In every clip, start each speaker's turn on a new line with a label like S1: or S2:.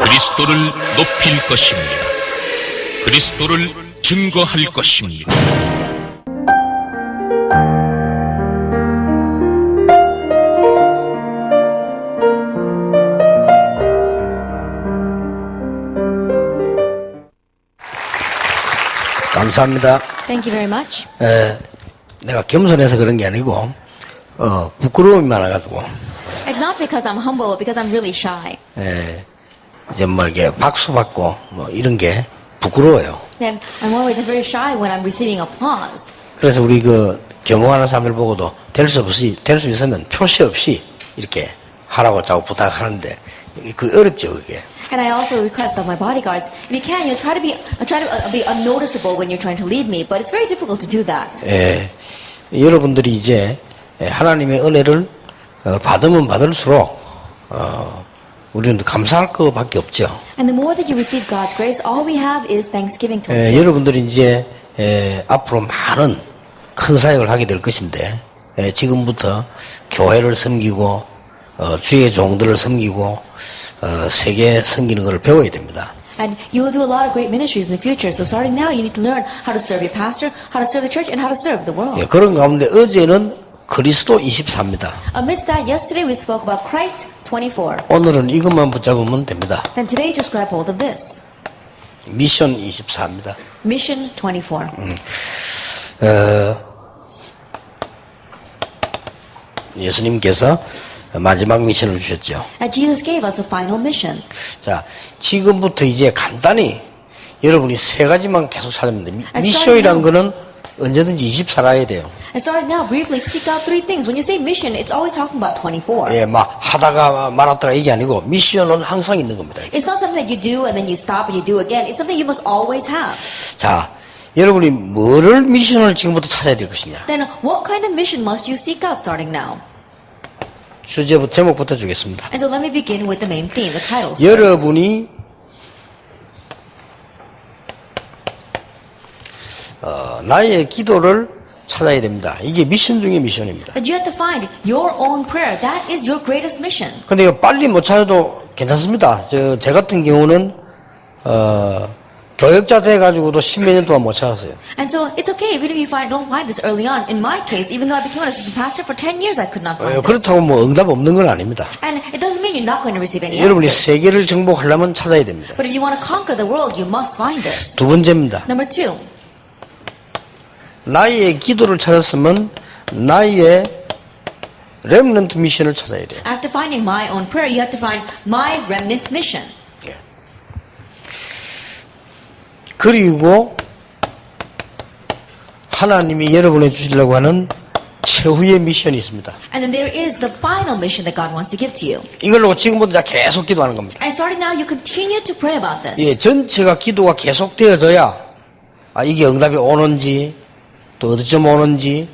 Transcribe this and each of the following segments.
S1: 그리스도를 높일 것입니다. 그리스도를 증거할 것입니다.
S2: 감사합니다.
S3: Thank you very much.
S2: 내가 겸손해서 그런 게 아니고 부끄러움이 많아가지고
S3: It's not because I'm humble, but because I'm really shy.
S2: 이제 뭐 이렇게 박수 받고 뭐 이런 게 부끄러워요.
S3: Then I'm always very shy when I'm receiving applause.
S2: 그래서 우리 그 경호하는 사람들 보고도 될 수 있으면 표시 없이 이렇게 하라고 자꾸 부탁하는데 그 어렵죠 그게.
S3: And I also request of my bodyguards, if you can, try to be unnoticeable when you're trying to lead me. But it's very difficult to do that.
S2: 여러분들이 이제 하나님의 은혜를 받으면 받을수록 우리는 감사할 것밖에 없죠.
S3: And the more that you receive God's grace, all we have is thanksgiving towards Him.
S2: 여러분들이 이제 앞으로 많은 큰 사역을 하게 될 것인데 지금부터 교회를 섬기고 주의 종들을 섬기고 세계 섬기는 걸 배워야 됩니다.
S3: And you will do a lot of great ministries in the future. So starting now, you need to learn how to serve your pastor, how to serve the church, and how to serve the world.
S2: 그런 가운데 어제는 그리스도 24입니다.
S3: Amidst that, yesterday we spoke about Christ 24.
S2: 오늘은 이것만 붙잡으면 됩니다.
S3: And today, just grab hold of this.
S2: 미션 24입니다.
S3: Mission 24.
S2: 예수님께서 마지막 미션을 주셨죠.
S3: And Jesus gave us a final mission.
S2: 자, 지금부터 이제 간단히 여러분이 세 가지만 계속 찾으면 됩니다. 미션이란 거는 언제든지 24라야 돼요.
S3: And starting now, briefly seek out three things. When you say mission, it's always talking about 24.
S2: 막 하다가 말았다가 이게 아니고 미션은 항상 있는 겁니다.
S3: It's not something that you do and then you stop and you do again. It's something you must always have.
S2: 자, 여러분이 뭐를 미션을 지금부터 찾아야 될 것이냐?
S3: Then what kind of mission must you seek out starting now?
S2: 제목부터 주겠습니다.
S3: And so let me begin with the main theme, the titles.
S2: 여러분이 나의 기도를 찾아야 됩니다. 이게 미션 중에 미션입니다.
S3: That you have to find your own prayer. That is your greatest mission.
S2: 근데 이거 빨리 못 찾아도 괜찮습니다. 제 같은 경우는 교역자 돼가지고도 10몇 년 동안 못 찾았어요.
S3: And so it's okay even if you don't find this early on. In my case, even though I became an assistant pastor for 10 years, I could not find this.
S2: 그렇다고 뭐 응답 없는 건 아닙니다.
S3: And it doesn't mean you're not going to receive any
S2: 여러분이
S3: answers.
S2: 세계를 정복하려면 찾아야 됩니다.
S3: But if you want to conquer the world, you must find this.
S2: 두 번째입니다.
S3: Number two,
S2: 나의 기도를 찾았으면 나의 렘넌트 미션을 찾아야 돼요.
S3: after finding my own prayer, you have to find my remnant mission.
S2: 그리고 하나님이 여러분에 주시려고 하는 최후의 미션이 있습니다.
S3: And then there is the final mission that God wants to give to you.
S2: 이걸로 지금부터 계속 기도하는 겁니다.
S3: And starting now, you continue to pray about this.
S2: 전체가 기도가 계속되어져야 이게 응답이 오는지 또 어디쯤 오는지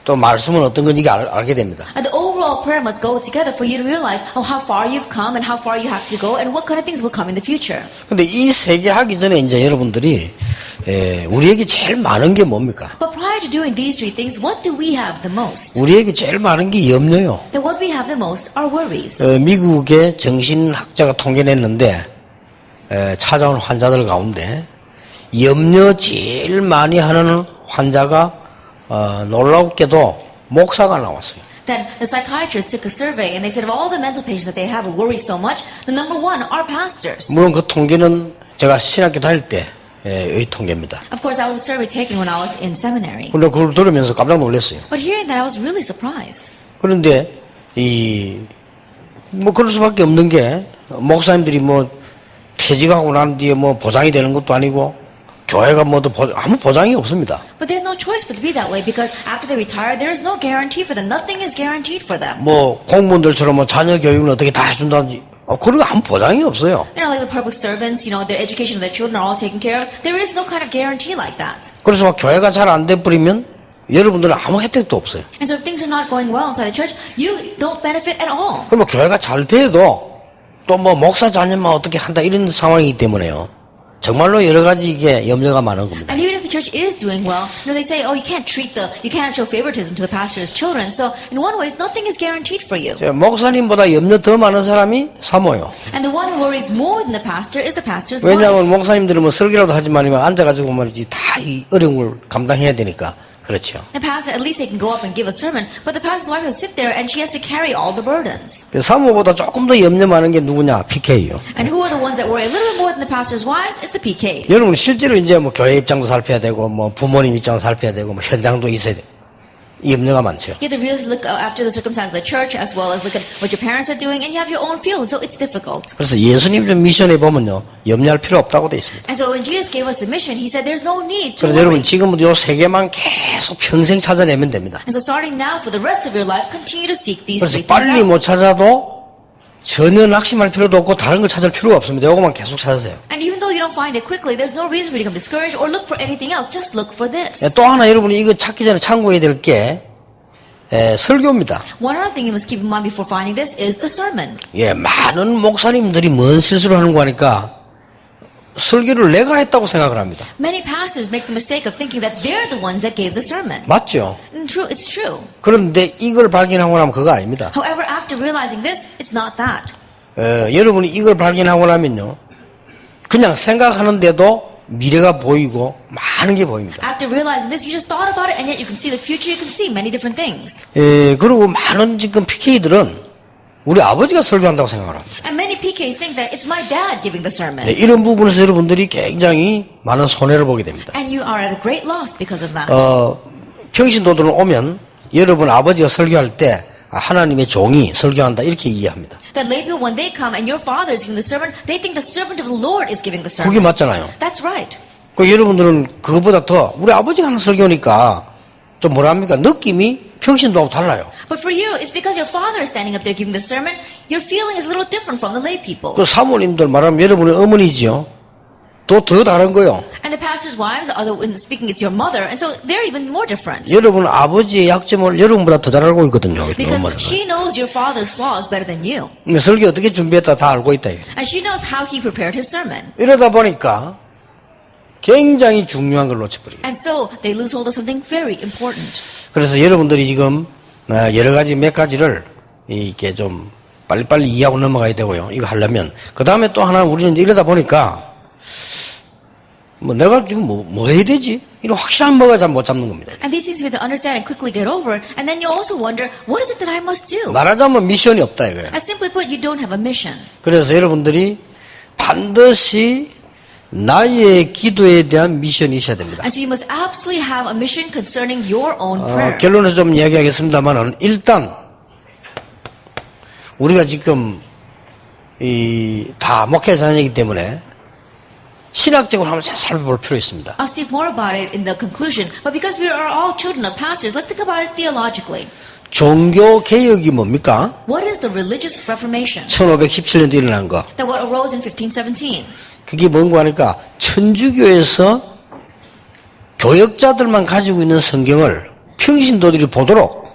S2: 또 말씀은 어떤 건지 알게 됩니다.
S3: And the overall prayer must go together for you to realize how far you've come and how far you have to go and what kind of things will come in the future.
S2: 근데 이 세 개 하기 전에 이제 여러분들이 우리에게 제일 많은 게 뭡니까?
S3: But prior to doing these three things, what do we have the most?
S2: 우리에게 제일 많은 게 염려요.
S3: Then what we have the most are worries.
S2: 미국의 정신학자가 통계냈는데 찾아온 환자들 가운데 염려 제일 많이 하는 환자가 놀랍게도 목사가 나왔어요.
S3: Then the psychiatrists took a survey and they said of all the mental patients that they have who worry so much, the number one are pastors.
S2: 물론 그 통계는 제가 신학교 다닐 때의 통계입니다.
S3: Of course, that was a survey taken when I was in seminary.
S2: 근데 그걸 들으면서 깜짝 놀랐어요.
S3: But hearing that, I was really surprised.
S2: 그런데 그럴 수밖에 없는 게 목사님들이 퇴직하고 난 뒤에 보장이 되는 것도 아니고 교회가 아무 보장이 없습니다.
S3: But they have no choice but to be that way because after they retire, there is no guarantee for them. Nothing is guaranteed for them.
S2: 공무원들처럼 자녀 교육은 어떻게 다 해준다든지 그런 거 아무 보장이 없어요.
S3: You know, like the public servants, their education of their children are all taken care of. There is no kind of guarantee like that.
S2: 그래서 교회가 잘 안 돼 버리면 여러분들은 아무 혜택도 없어요.
S3: And so if things are not going well inside the church, you don't benefit at all.
S2: 그럼 교회가 잘 돼도 또 목사 자녀만 어떻게 한다 이런 상황이기 때문에요. 정말로 여러 가지 이게 염려가 많은 겁니다.
S3: And even if the church is doing well, they say, oh, you can't show favoritism to the pastor's children. So in one way, nothing is guaranteed for you.
S2: 목사님보다 염려 더 많은 사람이 사모요.
S3: And the one who worries more than the pastor is the pastor's
S2: 왜냐하면
S3: wife.
S2: 목사님들은 뭐 설교라도 하지만 앉아가지고 말이지 다 이 어려운 걸 감당해야 되니까 그렇죠.
S3: The pastor, at least they can go up and give a sermon, but the pastor's wife has to sit there and she has to carry all the burdens.
S2: 사모보다 조금 더 염려 많은 게 누구냐? PK요.
S3: And who are the ones that worry a little bit more than the pastor's wives? It's the PKs.
S2: 여러분 실제로 이제 뭐 교회 입장도 살펴야 되고 뭐 부모님 입장도 살펴야 되고 뭐 현장도 있어야 돼. 염려가 많죠.
S3: You have to really look after the circumstance of the church as well as look at what your parents are doing, and you have your own field, so it's difficult.
S2: 그래서 예수님 좀 미션에 보면요 염려할 필요 없다고 돼 있습니다.
S3: And so when Jesus gave us the mission, he said there's no need to
S2: 그래서 여러분
S3: worry.
S2: 지금부터 요 세 개만 계속 평생 찾아내면 됩니다.
S3: And so starting now for the rest of your life, continue to seek these
S2: 그래서
S3: three things
S2: 빨리
S3: out.
S2: 못 찾아도 전혀 낙심할 필요도 없고 다른 걸 찾을 필요가 없습니다. 요것만 계속 찾으세요.
S3: And even though you don't find it quickly, there's no reason for you to become discouraged or look for anything else. Just look for this.
S2: 또 하나 여러분이 이거 찾기 전에 참고해야 될 게 설교입니다.
S3: One other thing you must keep in mind before finding this is the sermon.
S2: 많은 목사님들이 뭔 실수를 하는 거 하니까 설교를 내가 했다고 생각을 합니다.
S3: Many pastors make the mistake of thinking that they're the ones that gave the sermon.
S2: 맞죠?
S3: And true, it's true.
S2: 그런데 이걸 발견하고 나면 그거 아닙니다.
S3: However, after realizing this, it's not that.
S2: 여러분이 이걸 발견하고 나면요 그냥 생각하는데도 미래가 보이고 많은 게 보입니다.
S3: After realizing this, you just thought about it, and yet you can see the future. You can see many different things.
S2: 그리고 많은 지금 PK들은 우리 아버지가 설교한다고 생각을 합니다.
S3: And many PKs think that it's my dad giving the sermon.
S2: 이런 부분에서 여러분들이 굉장히 많은 손해를 보게 됩니다.
S3: And you are at a great loss because of that.
S2: 평신도들은 오면 여러분 아버지가 설교할 때 하나님의 종이 설교한다 이렇게 이해합니다.
S3: That lay people, when they come and your father is giving the sermon, they think the servant of the Lord is giving the sermon.
S2: 그게 맞잖아요.
S3: That's right.
S2: 그 여러분들은 그거보다 더 우리 아버지가 하는 설교니까 좀 뭐랍니까 느낌이 평신도하고 달라요.
S3: But for you, it's because your father is standing up there giving the sermon. Your feeling is a little different from the lay people.
S2: 그 사모님들 말하면 여러분의 어머니지요. 또 더 다른 거요.
S3: And the pastor's wives, although in speaking it's your mother, and so they're even more different.
S2: 여러분 아버지의 약점을 여러분보다 더 잘 알고 있거든요.
S3: Because she knows your father's flaws better than you.
S2: 설교 어떻게 준비했다 다 알고 있다.
S3: And she knows how he prepared his sermon.
S2: 이러다 보니까 굉장히 중요한 걸 놓쳐버려요.
S3: And so they lose hold of something very important.
S2: 그래서 여러분들이 지금 여러 가지 몇 가지를 이렇게 좀 빨리빨리 이해하고 넘어가야 되고요. 이거 하려면 그 다음에 또 하나 우리는 이제 이러다 보니까 뭐 내가 지금 뭐 해야 되지? 이런 확실한 뭐가 잘 못 잡는 겁니다.
S3: And these things we have to understand and quickly get over. And then you also wonder, what is it that I must do?
S2: 말하자면 미션이 없다 이거예요.
S3: As simply put, you don't have a mission.
S2: 그래서 여러분들이 반드시 나의 기도에 대한 미션이 있어야 됩니다.
S3: And so you must absolutely have a mission concerning your own prayer.
S2: 결론에서 좀 이야기하겠습니다만은 일단 우리가 지금 다 목회자이기 때문에 신학적으로 한번 잘 살펴볼 필요 있습니다.
S3: I'll speak more about it in the conclusion, but because we are all children of pastors, let's think about it theologically.
S2: 종교 개혁이 뭡니까?
S3: What is the religious reformation?
S2: 1517년도 일어난 거.
S3: That what arose in 1517.
S2: 그게 뭔가 하니까 천주교에서 교역자들만 가지고 있는 성경을 평신도들이 보도록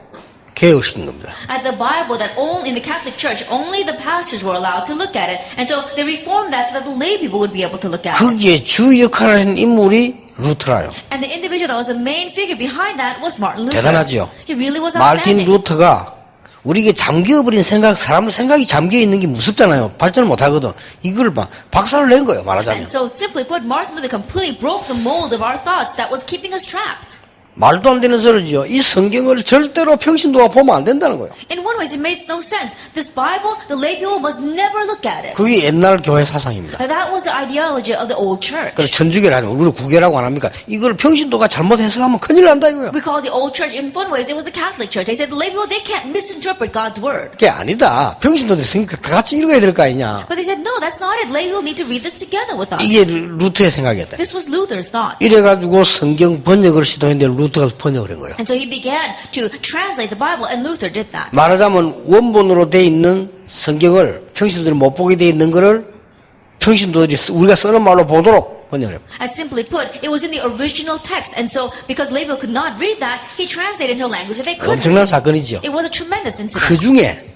S2: 개혁시킨 겁니다.
S3: At the Bible that only in the Catholic Church, only the pastors were allowed to look at it. And so they reformed that so that the lay people would be able to look at it.
S2: 거기에 주 역할을 한 인물이 루터라요.
S3: And the individual that was the main figure behind that was Martin Luther.
S2: 대단하지요.
S3: He really was
S2: 마틴
S3: outstanding.
S2: 루터가 우리에게 잠겨버린 사람들 생각이 잠겨있는 게 무섭잖아요. 발전을 못하거든. 이걸 박살을 낸 거예요, 말하자면.
S3: And so simply put, Martin Luther completely broke the mold of our thoughts that was keeping us trapped.
S2: 말도 안 되는 소리지요. 이 성경을 절대로 평신도가 보면 안 된다는 거예요.
S3: In one way, it made no sense. This Bible, the lay people must never look at it.
S2: 그게 옛날 교회 사상입니다.
S3: That was the ideology of the old church.
S2: 그래서 천주교라는 우리 구교라고 안 합니까? 이걸 평신도가 잘못 해석하면 큰일 난다 이거예요.
S3: We call the old church, in one ways, it was the Catholic Church. They said the lay people, they can't misinterpret God's word.
S2: 그게 아니다. 평신도들이 성경 다 같이 읽어야 될 거 아니냐.
S3: But they said, no, that's not it. Lay people need to read this together with us.
S2: 이게 루터의 생각이었다.
S3: This was Luther's thought.
S2: 이래가지고 성경 번역을 시도했는데 루터가 번역을 한 거예요.
S3: And so he began to translate the Bible, and Luther did that.
S2: 말하자면 원본으로 돼 있는 성경을 평신도들이 못 보게 돼 있는 거를 평신도들이 우리가 쓰는 말로 보도록 번역을 해요.
S3: As simply put, it was in the original text, and so because lay people could not read that, he translated into a language that they couldn't.
S2: 엄청난 사건이지요.
S3: It was a tremendous incident.
S2: 그 중에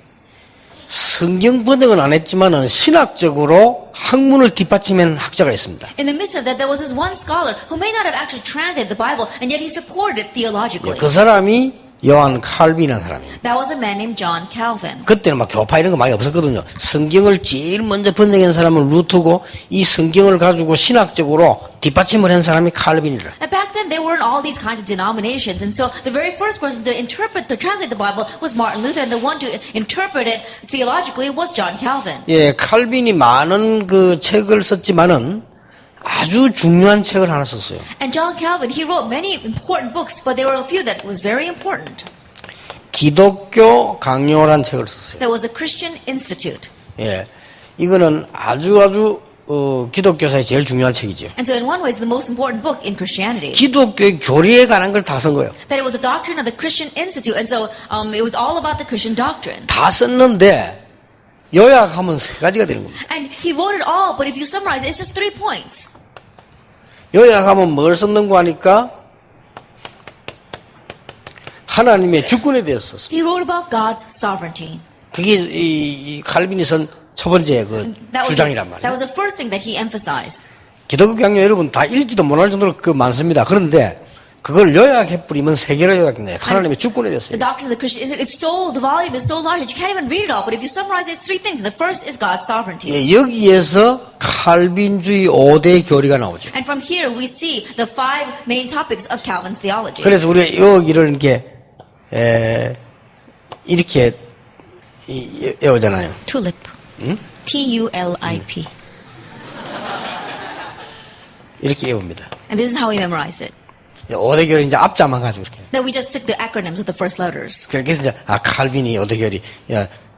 S2: 성경 번역은 안 했지만은 신학적으로 학문을 뒷받침한 학자가 있습니다.
S3: In the midst of that, there was this one scholar who may not have actually translated the Bible, and yet he supported it theologically.
S2: 그 사람이 요한 칼빈이라는 사람이에요.
S3: That was a man named John Calvin.
S2: 그때는 막 교파 이런 거 많이 없었거든요. 성경을 제일 먼저 번역한 사람은 루터고 이 성경을 가지고 신학적으로 뒷받침을 한 사람이 칼빈이라.
S3: And back then, there weren't all these kinds of denominations, and so the very first person to translate the Bible was Martin Luther, and the one to interpret it theologically was John Calvin.
S2: 예, 칼빈이 많은 그 책을 썼지만은 아주 중요한 책을 하나 썼어요.
S3: And John Calvin, he wrote many important books, but there were a few that was very important.
S2: 기독교 강요란 책을 썼어요.
S3: There was a Christian Institute.
S2: 예, 이거는 아주 기독교사의 제일 중요한 책이죠.
S3: And so in one way, it's the most important book in Christianity.
S2: 기독교의 교리에 관한 걸 다 쓴 거예요.
S3: That it was a doctrine of the Christian Institute, and so it was all about the Christian doctrine.
S2: 다 썼는데 요약하면 세 가지가 되는 겁니다.
S3: And he wrote it all, but if you summarize it, it's just 3 points.
S2: 요약하면 뭘 썼는고 하니까 하나님의 주권에 대해서 썼어요.
S3: He wrote about God's sovereignty.
S2: 그게 이 칼빈이 쓴 첫 번째 그 주장이란
S3: That
S2: 말이에요.
S3: was the first thing that he emphasized.
S2: 기독교 강요 여러분 다 읽지도 못할 정도로 그 많습니다. 그런데 그걸 요약해 뿌리면 세 개로 요약해요. 하나님의 주권에 대해서.
S3: The doctrine of the Christian Institute, the volume is so large that you can't even read it all. But if you summarize it, it's 3 things. And the first is God's sovereignty.
S2: 예, 여기에서 칼빈주의 5대 교리가 나오죠.
S3: And from here, we see the 5 main topics of Calvin's theology.
S2: 그래서 우리가 여기를 이렇게 외우잖아요.
S3: Tulip. T-U-L-I-P.
S2: 이렇게 외웁니다.
S3: And this is how we memorize it.
S2: 5대 교리 이제 앞자만 가지고 이렇게.
S3: That we just took the acronyms of the first letters.
S2: 그래서 이제 칼빈이 5대 교리,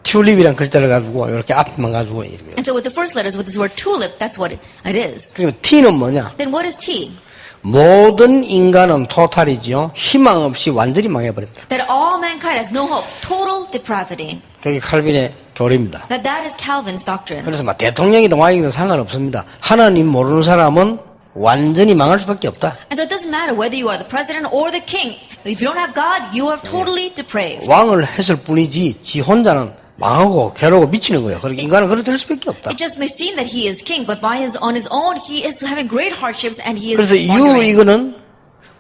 S2: 튤립이란 글자를 가지고 이렇게 앞만 가지고 이렇게.
S3: And so with the first letters, with this word tulip, that's what it is.
S2: 그리고 T는 뭐냐?
S3: Then what is T?
S2: 모든 인간은 토탈이지요. 희망 없이 완전히 망해버렸다.
S3: That all mankind has no hope, total depravity.
S2: 그게 칼빈의 교리입니다.
S3: That is Calvin's doctrine.
S2: 그래서 막 대통령이든 왕이든 상관없습니다. 하나님 모르는 사람은 완전히 망할 수밖에 없다.
S3: And so it doesn't matter whether you are the president or the king. If you don't have God, you are totally depraved.
S2: 왕을 했을 뿐이지 지 혼자는 망하고 괴로워 미치는 거예요. 그러니까 인간은 그렇게 될 수밖에 없다.
S3: It just may seem that he is king, but on his own, he is having great hardships and he is
S2: 그래서
S3: wandering.
S2: 이거는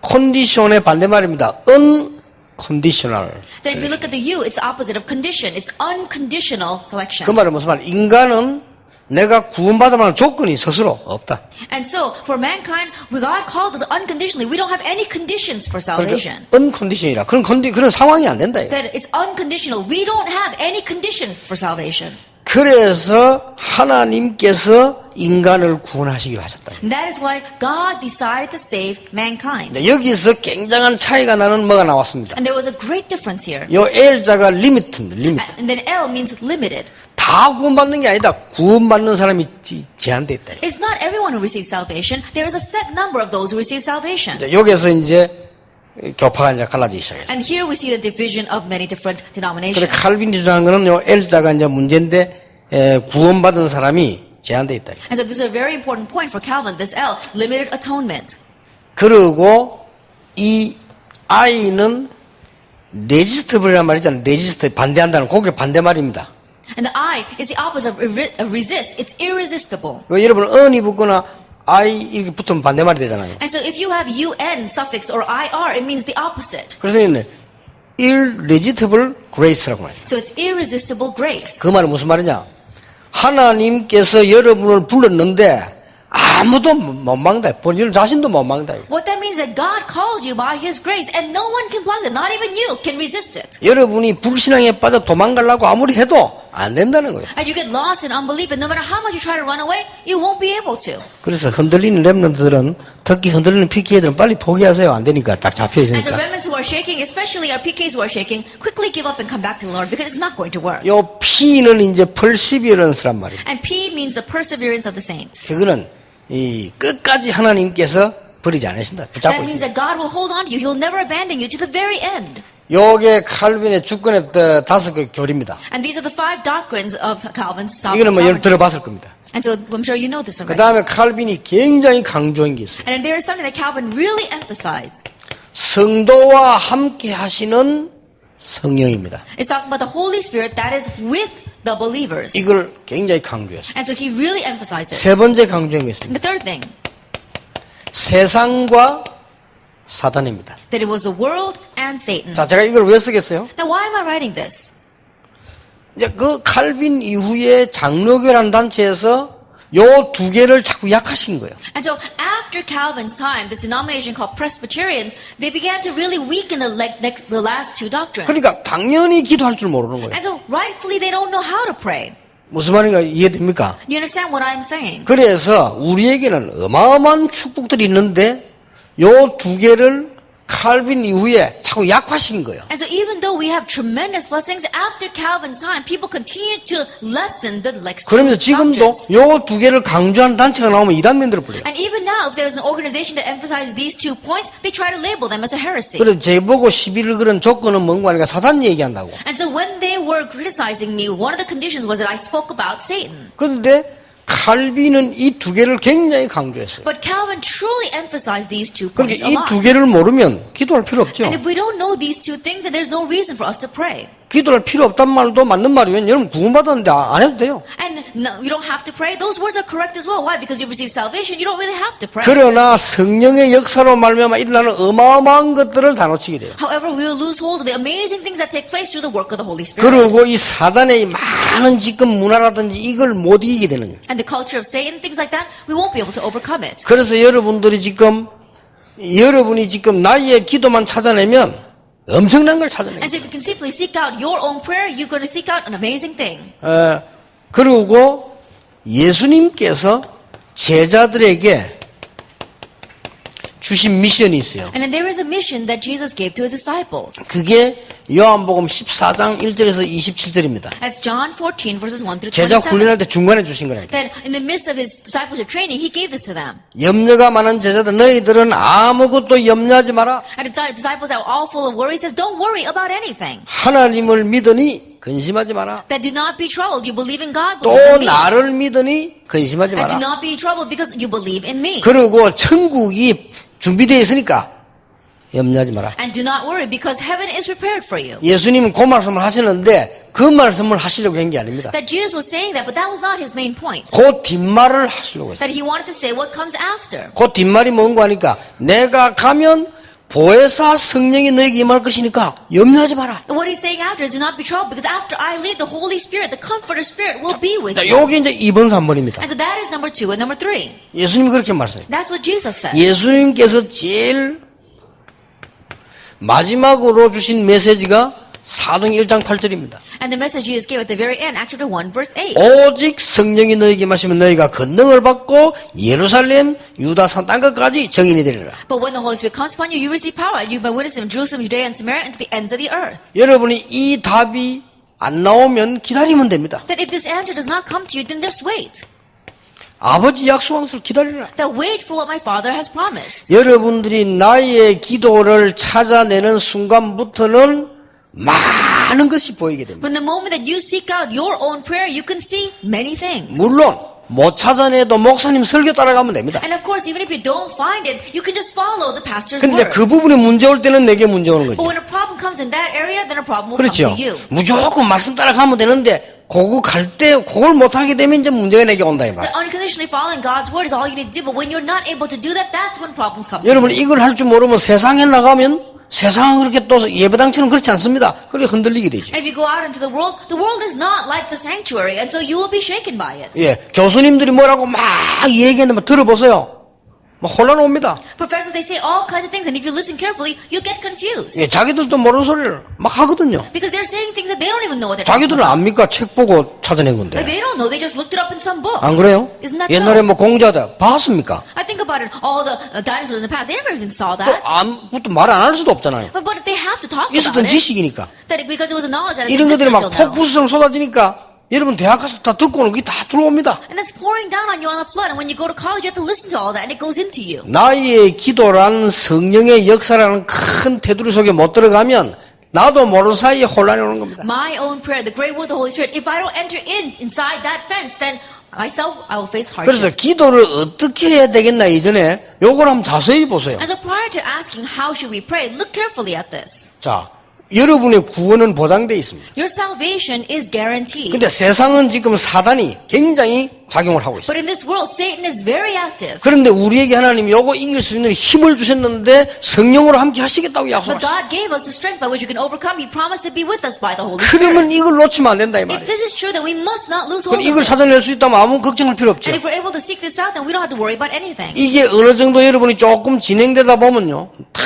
S2: 컨디션의 반대말입니다. unconditional.
S3: Then if you look at the U, it's the opposite of condition. It's unconditional selection.
S2: 그 말은 무슨 말? 인간은 내가 구원받을 만한 조건이 스스로 없다.
S3: And so, for mankind, God called us unconditionally. We don't have any conditions for salvation.
S2: 그러니까 uncondition이라 그런 상황이 안 된다.
S3: That it's unconditional. We don't have any condition for salvation.
S2: 그래서 하나님께서 인간을 구원하시기로 하셨다.
S3: And that is why God decided to save mankind.
S2: 여기서 굉장한 차이가 나는 뭐가 나왔습니다.
S3: And there was a great difference here.
S2: 요 L자가 limit입니다. limit.
S3: And then L means limited.
S2: 다 구원받는 게 아니다. 구원받는 사람이 제한돼 있다.
S3: It's not everyone who receives salvation. There is a set number of those who receive salvation.
S2: 여기서 이제 교파가 이제 갈라지기 시작했어요.
S3: And here we see the division of many different
S2: 그래
S3: denominations.
S2: 칼빈이 주장한 거는 요 L자가 이제 문제인데 구원받은 사람이 제한돼 있다.
S3: And so this is a very important point for Calvin. This L, limited atonement.
S2: 그리고 이 I는 resistible이란 말이잖아요. resist 반대한다는 그게 반대말입니다.
S3: And the I is the opposite of resist. It's irresistible.
S2: 왜 여러분 un이 붙거나 I 이렇게 붙으면 반대말이 되잖아요.
S3: And so if you have un suffix or ir, it means the opposite.
S2: 그래서 이제 irresistible grace라고 말해요.
S3: So it's irresistible grace.
S2: 그 말은 무슨 말이냐? 하나님께서 여러분을 불렀는데 아무도 못 막다. 본인 자신도 못 막다.
S3: What that means is that God calls you by His grace, and no one can block it. Not even you can resist it.
S2: 여러분이 불신앙에 빠져 도망가려고 아무리 해도 안 된다는 거예요.
S3: And you get lost in unbelief, and no matter how much you try to run away, you won't be able to.
S2: 그래서 흔들리는 렘넌트들은 특히 흔들리는 PK들은 빨리 포기하세요. 안 되니까 딱 잡혀
S3: And so
S2: 있으니까.
S3: remnants who are shaking, especially our PKs who are shaking, quickly give up and come back to the Lord because it's not going to work.
S2: 요 P는 이제 perseverance란 말이에요.
S3: And P means the perseverance of the saints.
S2: 그거는 이 끝까지 하나님께서 버리지 않으신다.
S3: That
S2: 붙잡고
S3: means
S2: 있습니다.
S3: that God will hold on to you. He'll never abandon you to the very end.
S2: 요게 칼빈의 주권의 5개 교리입니다.
S3: And these are the 5 doctrines of Calvin's
S2: 이거는 뭐 여러분
S3: sovereignty.
S2: 들어봤을 겁니다.
S3: And so I'm sure you know this
S2: 그
S3: already.
S2: 다음에 칼빈이 굉장히 강조한 게 있어요.
S3: And then there is something that Calvin really emphasized.
S2: 성도와 함께 하시는 성령입니다.
S3: It's talking about the Holy Spirit that is with the believers.
S2: 이걸 굉장히 강조했어요.
S3: And so he really emphasized this.
S2: 세 번째 강조한 게 있습니다.
S3: And the third thing,
S2: 세상과 사단입니다.
S3: that it was the world and Satan.
S2: 자, 제가 이걸 왜 쓰겠어요?
S3: Now why am I writing this?
S2: 이제 그 칼빈 이후에 장로교라는 단체에서 요 두 개를 자꾸 약하신 거예요.
S3: And so after Calvin's time, this denomination called Presbyterians, they began to really weaken the last two doctrines.
S2: 그러니까 당연히 기도할 줄 모르는 거예요.
S3: And so rightfully they don't know how to pray.
S2: 무슨 말인가 이해됩니까?
S3: You understand what I'm saying?
S2: 그래서 우리에게는 어마어마한 축복들이 있는데 요 두 개를 칼빈 이후에 자꾸 약화시킨 거예요.
S3: And so even though we have tremendous blessings, after Calvin's time, people continue to lessen the next two
S2: 그러면서 지금도
S3: doctrines.
S2: 요 두 개를 강조하는 단체가 나오면 이단면들을 불러요.
S3: And even now, if there's an organization that emphasizes these 2 points, they try to label them as a heresy.
S2: 그래서 제보고 시비를 걸은 조건은 뭔가 하니까 사단 얘기한다고.
S3: And so when they were criticizing me, one of the conditions was that I spoke about Satan.
S2: 그런데 칼빈은 이 두 개를 굉장히 강조했어요.
S3: But Calvin truly emphasized these 2
S2: 그러니까
S3: points a
S2: 이
S3: lot.
S2: 두 개를 모르면 기도할 필요 없죠.
S3: And if we don't know these 2 things, then there's no reason for us to pray.
S2: 기도할 필요 없단 말도 맞는 말이면 여러분 구원받았는데 안 해도 돼요.
S3: And no, you don't have to pray. Those words are correct as well. Why? Because you've received salvation. You don't really have to pray.
S2: 그러나 성령의 역사로 말미암아 일어나는 어마어마한 것들을 다 놓치게 돼요.
S3: However, we will lose hold of the amazing things that take place through the work of the Holy Spirit.
S2: 그리고 이 사단의 많은 지금 문화라든지 이걸 못 이기게 되는 거예요.
S3: And the culture of Satan, things like that, we won't be able to overcome it.
S2: 그래서 여러분이 지금 나의 기도만 찾아내면 엄청난 걸 찾아내요.
S3: And so if you can simply seek out your own prayer, you're going to seek out an amazing thing.
S2: 그리고 예수님께서 제자들에게 주신 미션이 있어요.
S3: And then there is a mission that Jesus gave to his disciples.
S2: 그게 요한복음 14장 1절에서 27절입니다.
S3: That's John 14 verses 1 through
S2: 제자
S3: 27.
S2: 훈련할 때 중간에 주신 거라니까.
S3: That in the midst of his discipleship training, he gave this to them.
S2: 염려가 많은 제자들 너희들은 아무것도 염려하지 마라.
S3: And the disciples that were all full of worry says, don't worry about anything.
S2: 하나님을 믿으니 근심하지 마라.
S3: That do not be troubled. You believe in God,
S2: 또
S3: believe in me.
S2: 나를 믿으니 근심하지
S3: And do
S2: 마라.
S3: not be troubled because you believe in me.
S2: 그리고 천국이 준비되어 있으니까 염려하지 마라.
S3: And do not worry because heaven is prepared for you.
S2: 예수님은 그 말씀을 하시는데 그 말씀을 하시려고 한 게 아닙니다.
S3: That Jesus was saying that, but that was not his main point.
S2: 그 뒷말을 하시려고 했어요.
S3: That he wanted to say what comes after.
S2: 그 뒷말이 뭔가 하니까 내가 가면 보혜사 성령이 너에게 임할 것이니까 염려하지 마라.
S3: And what he's saying after is do not be troubled because after I leave, the Holy Spirit, the Comforter Spirit will be with you.
S2: 요게 이제 2번 3번입니다.
S3: And so that is number 2 and number 3.
S2: 예수님이 그렇게 말씀해요.
S3: That's what Jesus said.
S2: 예수님께서 제일 마지막으로 주신 메시지가 사도행 1장 8절입니다.
S3: And the message Jesus gave at the very end, Acts chapter 1, verse 8.
S2: 오직 성령이 너에게 마시면 너희가 권능을 받고 예루살렘, 유다 산 땅끝까지 증인이 되리라.
S3: But when the Holy Spirit comes upon you, you receive power, and you may witness in Jerusalem, Judea, and Samaria, and to the ends of the earth.
S2: 여러분이 이 답이 안 나오면 기다리면 됩니다.
S3: That if this answer does not come to you, then just wait.
S2: 아버지 약속한 것을 기다리라.
S3: That wait for what my Father has promised.
S2: 여러분들이 나의 기도를 찾아내는 순간부터는 많은 것이 보이게 됩니다.
S3: From the moment that you seek out your own prayer, you can see many things.
S2: 물론 못 찾아내도 목사님 설교 따라가면 됩니다.
S3: And of course, even if you don't find it, you can just follow the pastor's
S2: 근데
S3: word.
S2: 그 부분에 문제 올 때는 내게 문제 오는
S3: But
S2: 거죠.
S3: when a problem comes in that area, then a problem will
S2: 그렇죠.
S3: come to you.
S2: 무조건 말씀 따라가면 되는데 그거 갈 때 그걸 못하게 되면 이제 문제가 내게 온다 이 말.
S3: That unconditionally following God's word is all you need to do. But when you're not able to do that, that's when problems come to
S2: 여러분
S3: you.
S2: 이걸 할 줄 모르면 세상에 나가면 세상은 그렇게 또 예배당처럼 그렇지 않습니다. 그렇게 흔들리게 되죠.
S3: And if you go out into the world is not like the sanctuary, and so you will be shaken by it.
S2: 예, 교수님들이 뭐라고 막 얘기했는데 들어보세요. 막 혼란 옵니다.
S3: Professors, they say all kinds of things, and if you listen carefully, you get confused.
S2: 예, 자기들도 모르는 소리를 막 하거든요.
S3: Because they're saying things that they don't even know what they're talking
S2: 자기들은
S3: about.
S2: 압니까? 책 보고 찾아낸 건데.
S3: Like, they don't know, they just looked it up in some book.
S2: 안 그래요?
S3: Isn't that
S2: 옛날에
S3: so?
S2: 뭐 공자다 봤습니까?
S3: I think about it, all the dinosaurs in the past, they never even saw
S2: 또
S3: that.
S2: 아무것도 말 안 할 수도 없잖아요.
S3: But they have to talk about
S2: 있었던
S3: it.
S2: 지식이니까.
S3: That because it was a knowledge that has
S2: 이런 것들이
S3: existed
S2: 막
S3: until now.
S2: 폭부수처럼 쏟아지니까 여러분 대학 가서 다 듣고 오는 게 다 들어옵니다.
S3: And that's pouring down on you on a flood. And when you go to college, you have to listen to all that, and it goes into you.
S2: 나의 기도란 성령의 역사라는 큰 테두리 속에 못 들어가면 나도 모르는 사이에 혼란이 오는 겁니다.
S3: My own prayer, the great word of the Holy Spirit, if I don't enter inside that fence, then myself, I will face
S2: 그래서
S3: hardships.
S2: 기도를 어떻게 해야 되겠나 이전에 요걸 한번 자세히 보세요.
S3: And so prior to asking how should we pray, look carefully at this.
S2: 자, 여러분의 구원은 보장되어 있습니다.
S3: Your salvation is guaranteed.
S2: 근데 세상은 지금 사단이 굉장히 작용을 하고 있어요.
S3: But in this world, Satan is very active.
S2: 그런데 우리에게 하나님이 요거 이길 수 있는 힘을 주셨는데 성령으로 함께 하시겠다고
S3: But
S2: 약속하셨어요.
S3: God gave us the strength by which we can overcome. He promised to be with us by the Holy
S2: 그러면
S3: Spirit.
S2: 이걸 놓치면 안 된다 이
S3: If
S2: 말이에요.
S3: this is true, then we must not lose
S2: 그럼
S3: hold
S2: 이걸
S3: of this.
S2: 찾아낼 수 있다면 아무 걱정할 필요 없죠.
S3: And if we're able to seek this out, then we don't have to worry about anything.
S2: 이게 어느 정도 여러분이 조금 진행되다 보면요, 다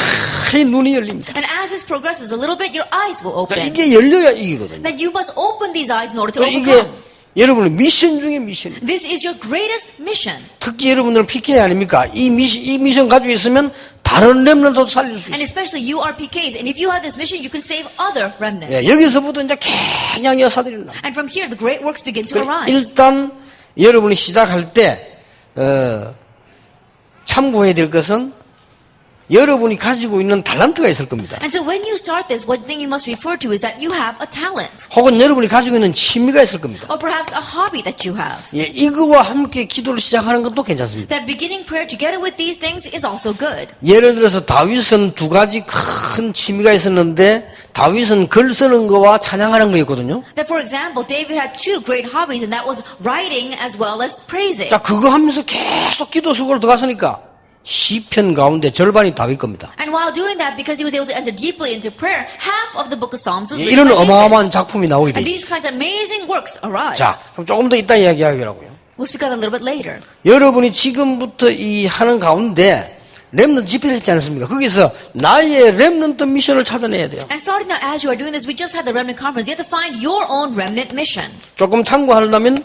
S2: 눈이 열립니다.
S3: And as this progresses a little bit, your eyes will open.
S2: 이게 열려야 이기거든요.
S3: Then you must open these eyes in order to
S2: 이게
S3: overcome.
S2: 여러분의 미션 중에 미션입니다.
S3: This is your greatest mission.
S2: 특히 여러분들은 PK 아닙니까? 이 미션 가지고 있으면 다른 렘넌트도 살릴 수
S3: And
S2: 있어요.
S3: especially you are PKs. And if you have this mission, you can save other remnants.
S2: 예, 여기서부터 이제 그냥 여사들이 납니다.
S3: And from here, the great works begin to arise.
S2: 일단 여러분이 시작할 때 참고해야 될 것은 여러분이 가지고 있는 달란트가 있을 겁니다.
S3: And so when you start this, one thing you must refer to is that you have a talent.
S2: 혹은 여러분이 가지고 있는 취미가 있을 겁니다.
S3: Or perhaps a hobby that you have.
S2: 예, 이거와 함께 기도를 시작하는 것도 괜찮습니다.
S3: That beginning prayer together with these things is also good.
S2: 예를 들어서 다윗은 두 가지 큰 취미가 있었는데 다윗은 글 쓰는 거와 찬양하는 거였거든요.
S3: That for example, David had two great hobbies, and that was writing as well as praising.
S2: 자, 그거 하면서 계속 기도 속으로 들어갔으니까 시편 가운데 절반이 다윗 겁니다.
S3: And while doing that, because he was able to enter deeply into prayer, half of the book of Psalms was
S2: 예,
S3: written
S2: 이런
S3: by David.
S2: 어마어마한 작품이 나오게
S3: And
S2: 되죠.
S3: these kinds of amazing works arise.
S2: 자, 그럼 조금 더 이따 이야기하기라고요.
S3: We'll speak on that a little bit later.
S2: 여러분이 지금부터 이 하는 가운데 렘넌트 집회를 했지 않습니까? 거기서 나의 렘넌트 미션을 찾아내야 돼요.
S3: And starting now, as you are doing this, we just had the remnant conference. You have to find your own remnant mission.
S2: 조금 참고하려면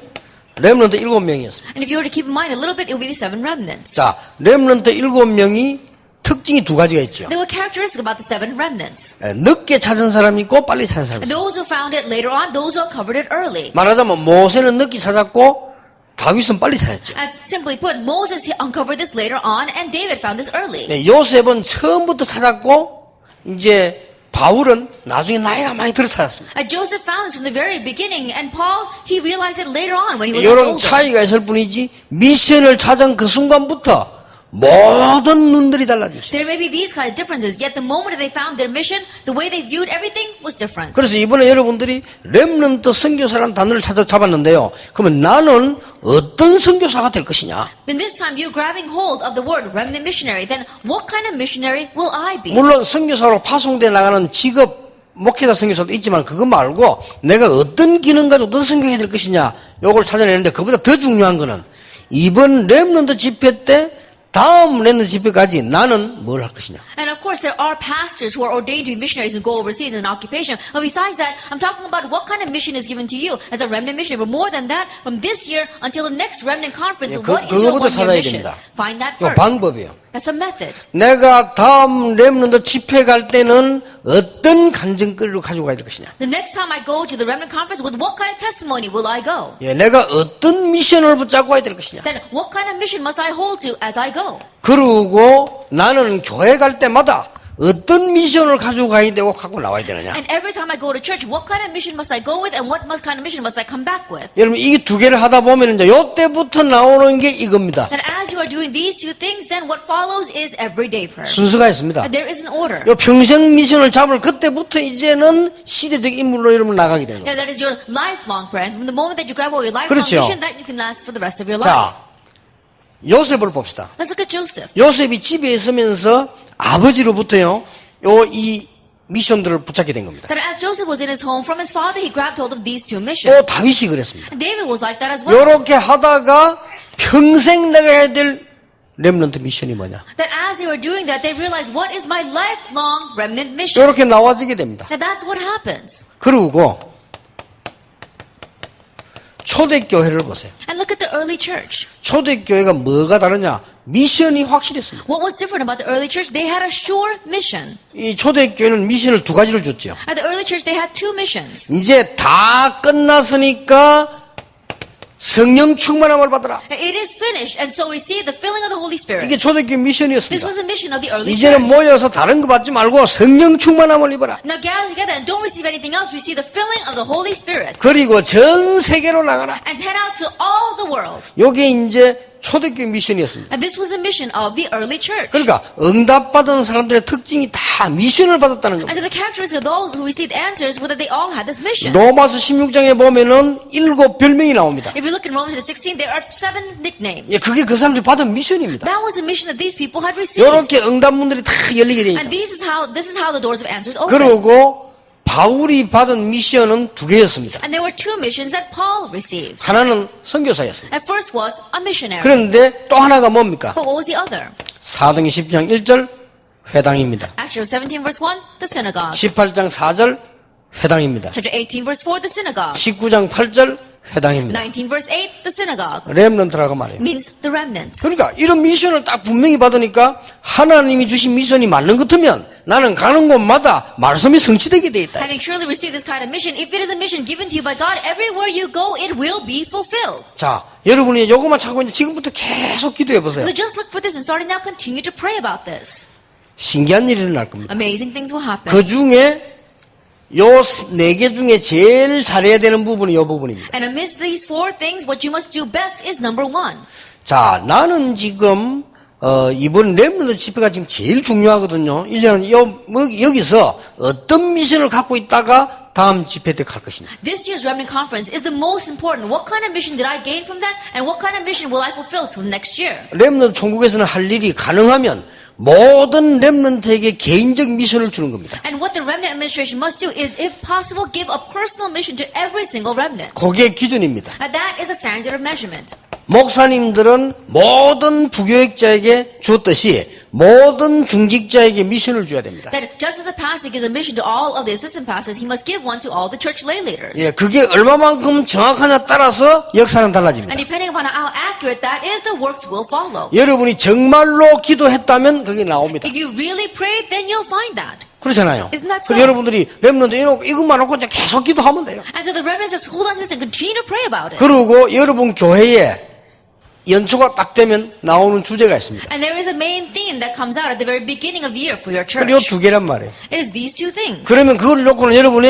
S2: 렘넌트 7명이었습니다.
S3: And if you were to keep in mind a little bit, it will be the 7 remnants.
S2: 자, 렘넌트 7명이 특징이 두 가지가 있죠.
S3: There were characteristics about the 7 remnants.
S2: 예, 늦게 찾은 사람이 있고 빨리 찾은 사람이
S3: And
S2: 있어요.
S3: those who found it later on, those who uncovered it early.
S2: 말하자면 모세는 늦게 찾았고 다윗은 빨리 찾았죠.
S3: As simply put, Moses uncovered this later on, and David found this early.
S2: 예, 요셉은 처음부터 찾았고 이제 바울은 나중에 나이가 많이 들어 찾았습니다.
S3: Joseph found this from the very beginning, and Paul, he realized it later on when he was much
S2: 이런
S3: older.
S2: 차이가 있을 뿐이지 미션을 찾은 그 순간부터 모든 눈들이 달라졌어요.
S3: There may be these kind of differences, yet the moment that they found their mission, the way they viewed everything was different.
S2: 그래서 이번에 여러분들이 렘넌트 선교사라는 단어를 잡았는데요. 그러면 나는 어떤 선교사가 될 것이냐?
S3: Then this time you're grabbing hold of the word remnant missionary. Then what kind of missionary will I be?
S2: 물론 선교사로 파송돼 나가는 직업 목회자 선교사도 있지만 그거 말고 내가 어떤 기능 가지고 어떤 선교해야 될 것이냐 요걸 찾아내는데 그보다 더 중요한 거는 이번 렘넌트 집회 때 다음 렘넌트 집회까지 나는 뭘 할 것이냐.
S3: And of course, there are pastors who are ordained to be missionaries who go overseas as an occupation. But besides that, I'm talking about what kind of mission is given to you as a remnant missionary. But more than that, from this year until the next remnant conference,
S2: 예,
S3: what is your
S2: 그거부터
S3: one-year
S2: 찾아야
S3: mission?
S2: 됩니다.
S3: Find that
S2: 요
S3: first.
S2: 방법이에요.
S3: That's a method.
S2: 내가 다음 렘넌트 집회 갈 때는 어떤 간증거리를 가지고 가야 될 것이냐.
S3: The next time I go to the remnant conference, with what kind of testimony will I go?
S2: 예, 내가 어떤 미션을 붙잡고 가야 될 것이냐.
S3: Then what kind of mission must I hold to as I go?
S2: 그리고 나는 교회 갈 때마다 어떤 미션을 가지고 가야 되고 갖고 나와야 되느냐.
S3: And every time I go to church, what kind of mission must I go with, and what kind of mission must I come back with?
S2: 여러분 이 두 개를 하다 보면 이제 요때부터 나오는 게 이겁니다.
S3: And as you are doing these two things, then what follows is everyday prayer.
S2: 순서가 있습니다.
S3: And there is an order.
S2: 요 평생 미션을 잡을 그때부터 이제는 시대적 인물로 여러분 나가게 되는 거예요.
S3: Yeah, that is your lifelong prayer. And from the moment that you grab hold of your lifelong
S2: 그렇죠.
S3: mission, that you can last for the rest of your life.
S2: 자, 요셉을 봅시다.
S3: Let's look at Joseph.
S2: 요셉이 집에 있으면서 아버지로부터요, 이 미션들을 붙잡게 된 겁니다.
S3: That as Joseph was in his home, from his father, he grabbed hold of these two missions.
S2: 또 다윗이 그랬습니다.
S3: And David was like that as well.
S2: 요렇게 하다가 평생 내가 해야 될 렘넌트 미션이 뭐냐.
S3: That as they were doing that, they realized, what is my lifelong remnant mission?
S2: 요렇게 나와지게 됩니다.
S3: And that's what happens.
S2: 그리고 초대교회를 보세요.
S3: And look at the early church.
S2: 초대교회가 뭐가 다르냐? 미션이 확실했습니다.
S3: What was different about the early church? They had a sure mission.
S2: 이 초대교회는 미션을 두 가지를 줬죠.
S3: At the early church, they had two missions.
S2: 이제 다 끝났으니까 성령 충만함을 받으라.
S3: It is finished, and so receive the filling of the Holy Spirit.
S2: 이게 초대교회
S3: This
S2: 미션이었습니다.
S3: was the mission of the early
S2: 이제는
S3: church.
S2: 모여서 다른 거 받지 말고 성령 충만함을 입어라.
S3: Now gather together and don't receive anything else. Receive the filling of the Holy Spirit.
S2: 그리고 전 세계로 나가라.
S3: And head out to all the world.
S2: 요게 이제 초대교회 미션이었습니다.
S3: And this was a mission of the early church.
S2: 그러니까 응답받은 사람들의 특징이 다 미션을 받았다는
S3: And
S2: 겁니다.
S3: so the characteristics of those who received answers were that they all had this mission.
S2: 로마서 16장에 보면은 7 별명이 나옵니다.
S3: If you look in Romans 16, there are 7 nicknames.
S2: 예, 그게 그 사람들이 받은 미션입니다.
S3: That was the mission that these people had received.
S2: 이렇게 응답문들이 다 열리게 되니까.
S3: And this is how the doors of answers open.
S2: 그리고 바울이 받은 미션은 2개였습니다.
S3: And there were 2 missions that Paul received.
S2: 하나는 선교사였습니다.
S3: At first was a missionary.
S2: 그런데 또 하나가 뭡니까?
S3: But what was the other?
S2: 사도행 10장 1절 회당입니다.
S3: Acts 17 verse 1, the synagogue.
S2: 18장 4절 회당입니다.
S3: Chapter 18 verse 4, the synagogue.
S2: 19장 8절 회당입니다.
S3: 19 verse 8, the synagogue.
S2: 렘넌트라고 말해요.
S3: Means the remnants.
S2: 그러니까 이런 미션을 딱 분명히 받으니까 하나님이 주신 미션이 맞는 것 같으면 나는 가는 곳마다 말씀이 성취되게 돼 있다.
S3: Having surely received this kind of mission, if it is a mission given to you by God, everywhere you go, it will be fulfilled.
S2: 자, 여러분이 요것만 찾고 이제 지금부터 계속 기도해 보세요.
S3: So just look for this and starting now continue to pray about this.
S2: 신기한 일이 일어날 겁니다.
S3: Amazing things will happen.
S2: 그 중에 요 4개 중에 제일 잘해야 되는 부분이 이 부분입니다.
S3: And amidst these 4 things, what you must do best is number 1.
S2: 자, 나는 지금 이번 렘넌트 집회가 지금 제일 중요하거든요. 1년은 여기서 어떤 미션을 갖고 있다가 다음 집회 때 갈 것이냐.
S3: This year's Remnant Conference is the most important. What kind of mission did I gain from that? And what kind of mission will I fulfill till next year?
S2: 렘넌트 총국에서는 할 일이 가능하면 모든 렘넌트에게 개인적 미션을 주는 겁니다.
S3: And what the Remnant Administration must do is, if possible, give a personal mission to every single remnant.
S2: 그게 기준입니다.
S3: And that is a standard of measurement.
S2: 목사님들은 모든 부교육자에게 주었듯이 모든 중직자에게 미션을 줘야 됩니다.
S3: That just as the pastor gives a mission to all of the assistant pastors, he must give one to all the church lay leaders.
S2: 예, 그게 얼마만큼 정확하냐 따라서 역사는 달라집니다.
S3: And depending upon how accurate that is, the works will follow.
S2: 여러분이 정말로 기도했다면 그게 나옵니다.
S3: If you really prayed, then you'll find that.
S2: 그렇잖아요.
S3: Isn't that so?
S2: 그래서 여러분들이 렘넌트 이것만 놓고 이제 계속 기도하면 돼요.
S3: And so the remnants just hold on to this and continue to pray about it.
S2: 그리고 여러분 교회에 연초가 딱 되면 나오는 주제가 있습니다.
S3: And there is a main theme that comes out at the very beginning of the year for your
S2: 그리고
S3: church.
S2: 2개란 말이에요.
S3: It is these 2 things.
S2: 그러면 그걸 놓고는 여러분이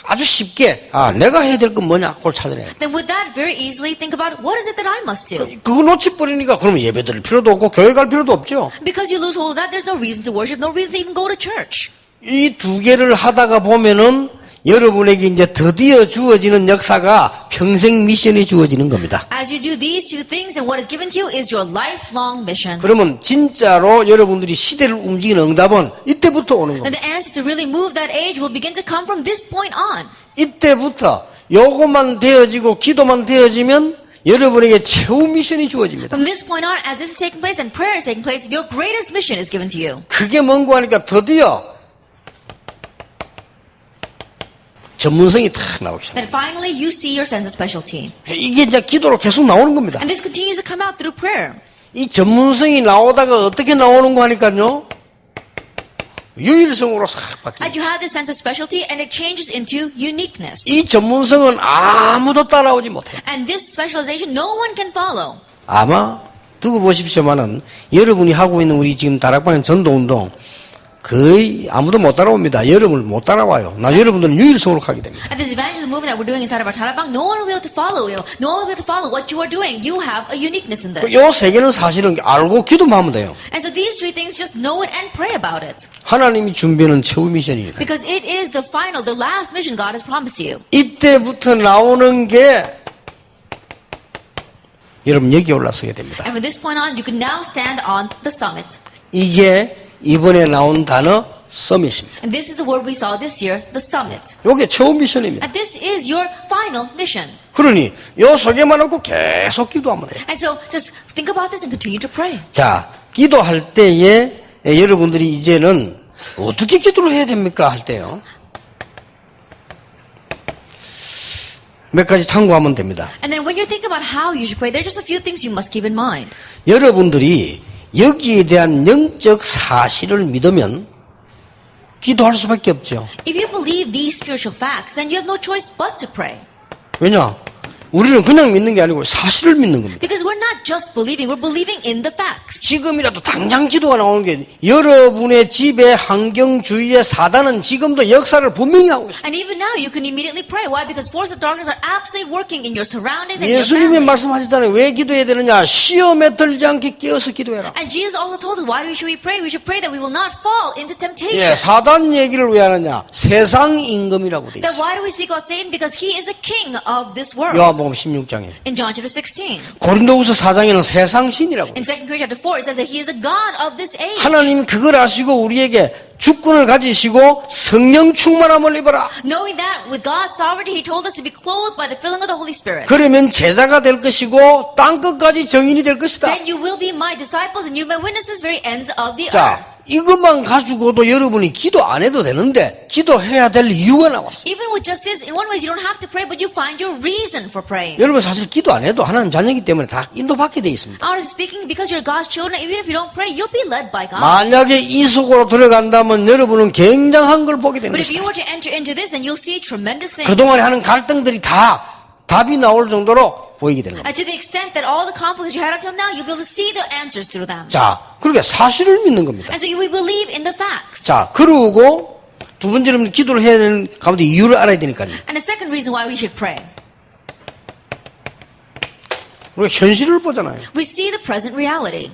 S2: 아주 쉽게 내가 해야 될 건 뭐냐 그걸 찾아내요.
S3: Then with that, very easily think about what is it that I must do?
S2: 그거 놓치버리니까 그러면 예배 드릴 필요도 없고 교회 갈 필요도 없죠.
S3: Because you lose hold of that, there's no reason to worship, no reason to even go to church.
S2: 이 2개를 하다가 보면은 여러분에게 이제 드디어 주어지는 역사가 평생 미션이 주어지는 겁니다.
S3: As you do these 2 things, and what is given to you is your lifelong mission.
S2: 그러면 진짜로 여러분들이 시대를 움직이는 응답은 이때부터 오는
S3: And
S2: 겁니다.
S3: the answer to really move that age will begin to come from this point on.
S2: 이때부터 요것만 되어지고 기도만 되어지면 여러분에게 최후 미션이 주어집니다.
S3: From this point on, as this is taking place and prayer is taking place, your greatest mission is given to you.
S2: 그게 뭔고 하니까 드디어 전문성이 탁 나오기 시작합니다.
S3: Then finally, you see your sense of specialty.
S2: 이게 이제 기도로 계속 나오는 겁니다.
S3: And this continues to come out through prayer.
S2: 이 전문성이 나오다가 어떻게 나오는 거 하니까요. 유일성으로 싹 바뀌어요.
S3: And you have this sense of specialty, and it changes into uniqueness.
S2: 이 전문성은 아무도 따라오지 못해요.
S3: And this specialization, no one can follow.
S2: 아마 두고 보십시오만은 여러분이 하고 있는 우리 지금 다락방 전도운동 거의 아무도 못 따라옵니다. 여러분을 못 따라와요. 여러분들은 유일성으로 가게 됩니다.
S3: And this evangelism movement that we're doing inside of our Tarabang, no one will be able to follow you. No one will be able to follow what you are doing. You have a uniqueness in this.
S2: 요 세 개는 사실은 알고 기도만 하면 돼요.
S3: And so these 3 things, just know it and pray about it.
S2: 하나님이 준비하는 최후 미션이니까.
S3: Because it is the final, the last mission God has promised you.
S2: 이때부터 나오는 게 여러분 여기 올라서게 됩니다.
S3: And from this point on, you can now stand on the summit.
S2: 이게 이번에 나온 단어 서밋입니다.
S3: And this is the word we saw this year, the summit.
S2: 이게 최후 미션입니다.
S3: And this is your final mission.
S2: 그러니 요 소개만 하고 계속 기도하면 돼요.
S3: And so just think about this and continue to pray.
S2: 자, 기도할 때에 여러분들이 이제는 어떻게 기도를 해야 됩니까? 할 때요. 몇 가지 참고하면 됩니다.
S3: And then when you think about how you should pray, there are just a few things you must keep in mind.
S2: 여러분들이 여기에 대한 영적 사실을 믿으면 기도할 수밖에 없죠.
S3: If you believe these spiritual facts, then you have no choice but to pray.
S2: 왜냐? 우리는 그냥 믿는 게 아니고 사실을 믿는 겁니다.
S3: Because we're not just believing, we're believing in the facts.
S2: 지금이라도 당장 기도가 나오는 게 여러분의 집의 환경 주위에 사단은 지금도 역사를 분명히 하고 있어요.
S3: And even now you can immediately pray. Why? Because forces of darkness are absolutely working in your surroundings and your
S2: 예수님이
S3: family.
S2: 말씀하셨잖아요. 왜 기도해야 되느냐? 시험에 들지 않게 깨어서 기도해라.
S3: And Jesus also told us, why should we pray? We should pray that we will not fall into temptation.
S2: 예, 사단 얘기를 왜 하느냐? 세상 임금이라고 돼
S3: Then
S2: 있어요.
S3: why do we speak about Satan? Because he is a king of this world.
S2: 요한복음 16장에.
S3: In John chapter 16.
S2: 고린도후서 4장에는 세상 신이라고.
S3: In 2 Corinthians chapter 4, it says that he is the God of this age.
S2: 하나님이 그걸 아시고 우리에게 주권을 가지시고 성령 충만함을 입어라.
S3: Knowing that with God's sovereignty, he told us to be clothed by the filling of the Holy Spirit.
S2: 그러면 제자가 될 것이고 땅끝까지 증인이 될 것이다.
S3: Then you will be my disciples and you will be witnesses very ends of the
S2: 자,
S3: earth.
S2: 이것만 가지고도 여러분이 기도 안 해도 되는데 기도해야 될 이유가 나왔어요.
S3: Even with just this, in one way you don't have to pray, but you find your reason for praying.
S2: 여러분 사실 기도 안 해도 하나님 자녀이기 때문에 다 인도받게 돼 있습니다.
S3: Honestly speaking, because you're God's children, even if you don't pray, you'll be led by God.
S2: 만약에 이 속으로 들어간다면 여러분은 굉장한 걸 보게 되는
S3: But if you
S2: 것이다.
S3: were to enter into this, then you'll see tremendous things.
S2: 그동안에 하는 갈등들이 다 답이 나올 정도로 보이게 되는 겁니다.
S3: And to the extent that all the conflicts you had until now, you'll be able to see the answers through them.
S2: 자, 그러니까 사실을 믿는 겁니다.
S3: And so you will believe in the facts.
S2: 자, 그러고 두 번째로는 기도를 해야 되는 가운데 이유를 알아야 되니까요.
S3: And the second reason why we should pray.
S2: 우리가 현실을 보잖아요.
S3: We see the present reality.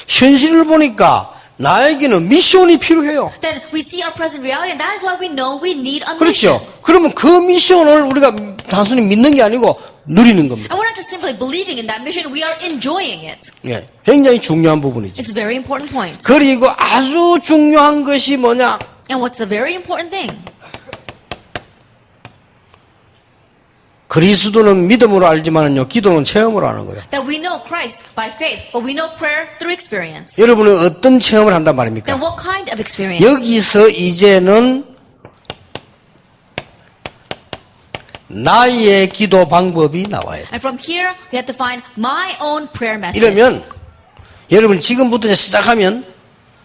S2: 현실을 보니까 나에게는 미션이 필요해요.
S3: Then we see our present reality, and that is why we know we need a mission.
S2: 그렇죠. 그러면 그 미션을 우리가 단순히 믿는 게 아니고 누리는 겁니다.
S3: And we're not just simply believing in that mission, we are enjoying it.
S2: 예, 굉장히 중요한 부분이죠.
S3: It's a very important point.
S2: 그리고 아주 중요한 것이 뭐냐?
S3: And what's a very important thing?
S2: 그리스도는 믿음으로 알지만은요, 기도는 체험으로 하는 거예요.
S3: That we know Christ by faith, but we know prayer through experience.
S2: 여러분은 어떤 체험을 한단 말입니까?
S3: Then what kind of experience?
S2: 여기서 이제는 나의 기도 방법이 나와야 돼.
S3: And from here, we have to find my own prayer method.
S2: 이러면 여러분 지금부터 시작하면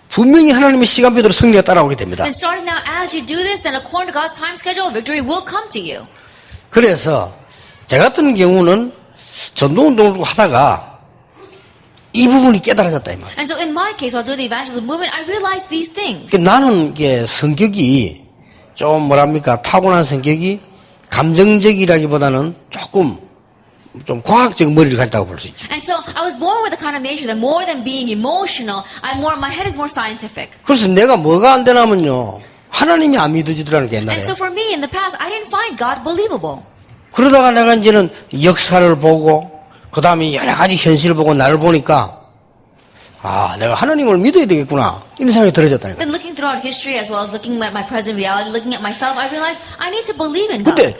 S2: 분명히 하나님의 시간표대로 승리가 따라오게 됩니다.
S3: And starting now, as you do this, then according to God's time schedule, victory will come to you.
S2: 그래서 제 같은 경우는 전도운동을 하다가 이 부분이 깨달아졌다 이 말이에요.
S3: And so in my case, while doing the evangelism movement, I realized these things.
S2: 나는 이게 성격이 좀 뭐랍니까 타고난 성격이 감정적이라기보다는 조금 좀 과학적 머리를 갖다고 볼 수 있죠.
S3: And so I was born with a kind of nature that more than being emotional, my head is more scientific.
S2: 그래서 내가 뭐가 안 되냐면요. 하나님이 안 믿어지더라는 게 옛날에.
S3: And so for me, in the past, I didn't find God believable.
S2: 그러다가 내가 이제는 역사를 보고 그 다음에 여러 가지 현실을 보고 나를 보니까 아 내가 하나님을 믿어야 되겠구나 이런 생각이 들어졌다니까.
S3: Then looking throughout history as well as looking at my present reality, looking at myself, I realized I need to believe in God.
S2: 근데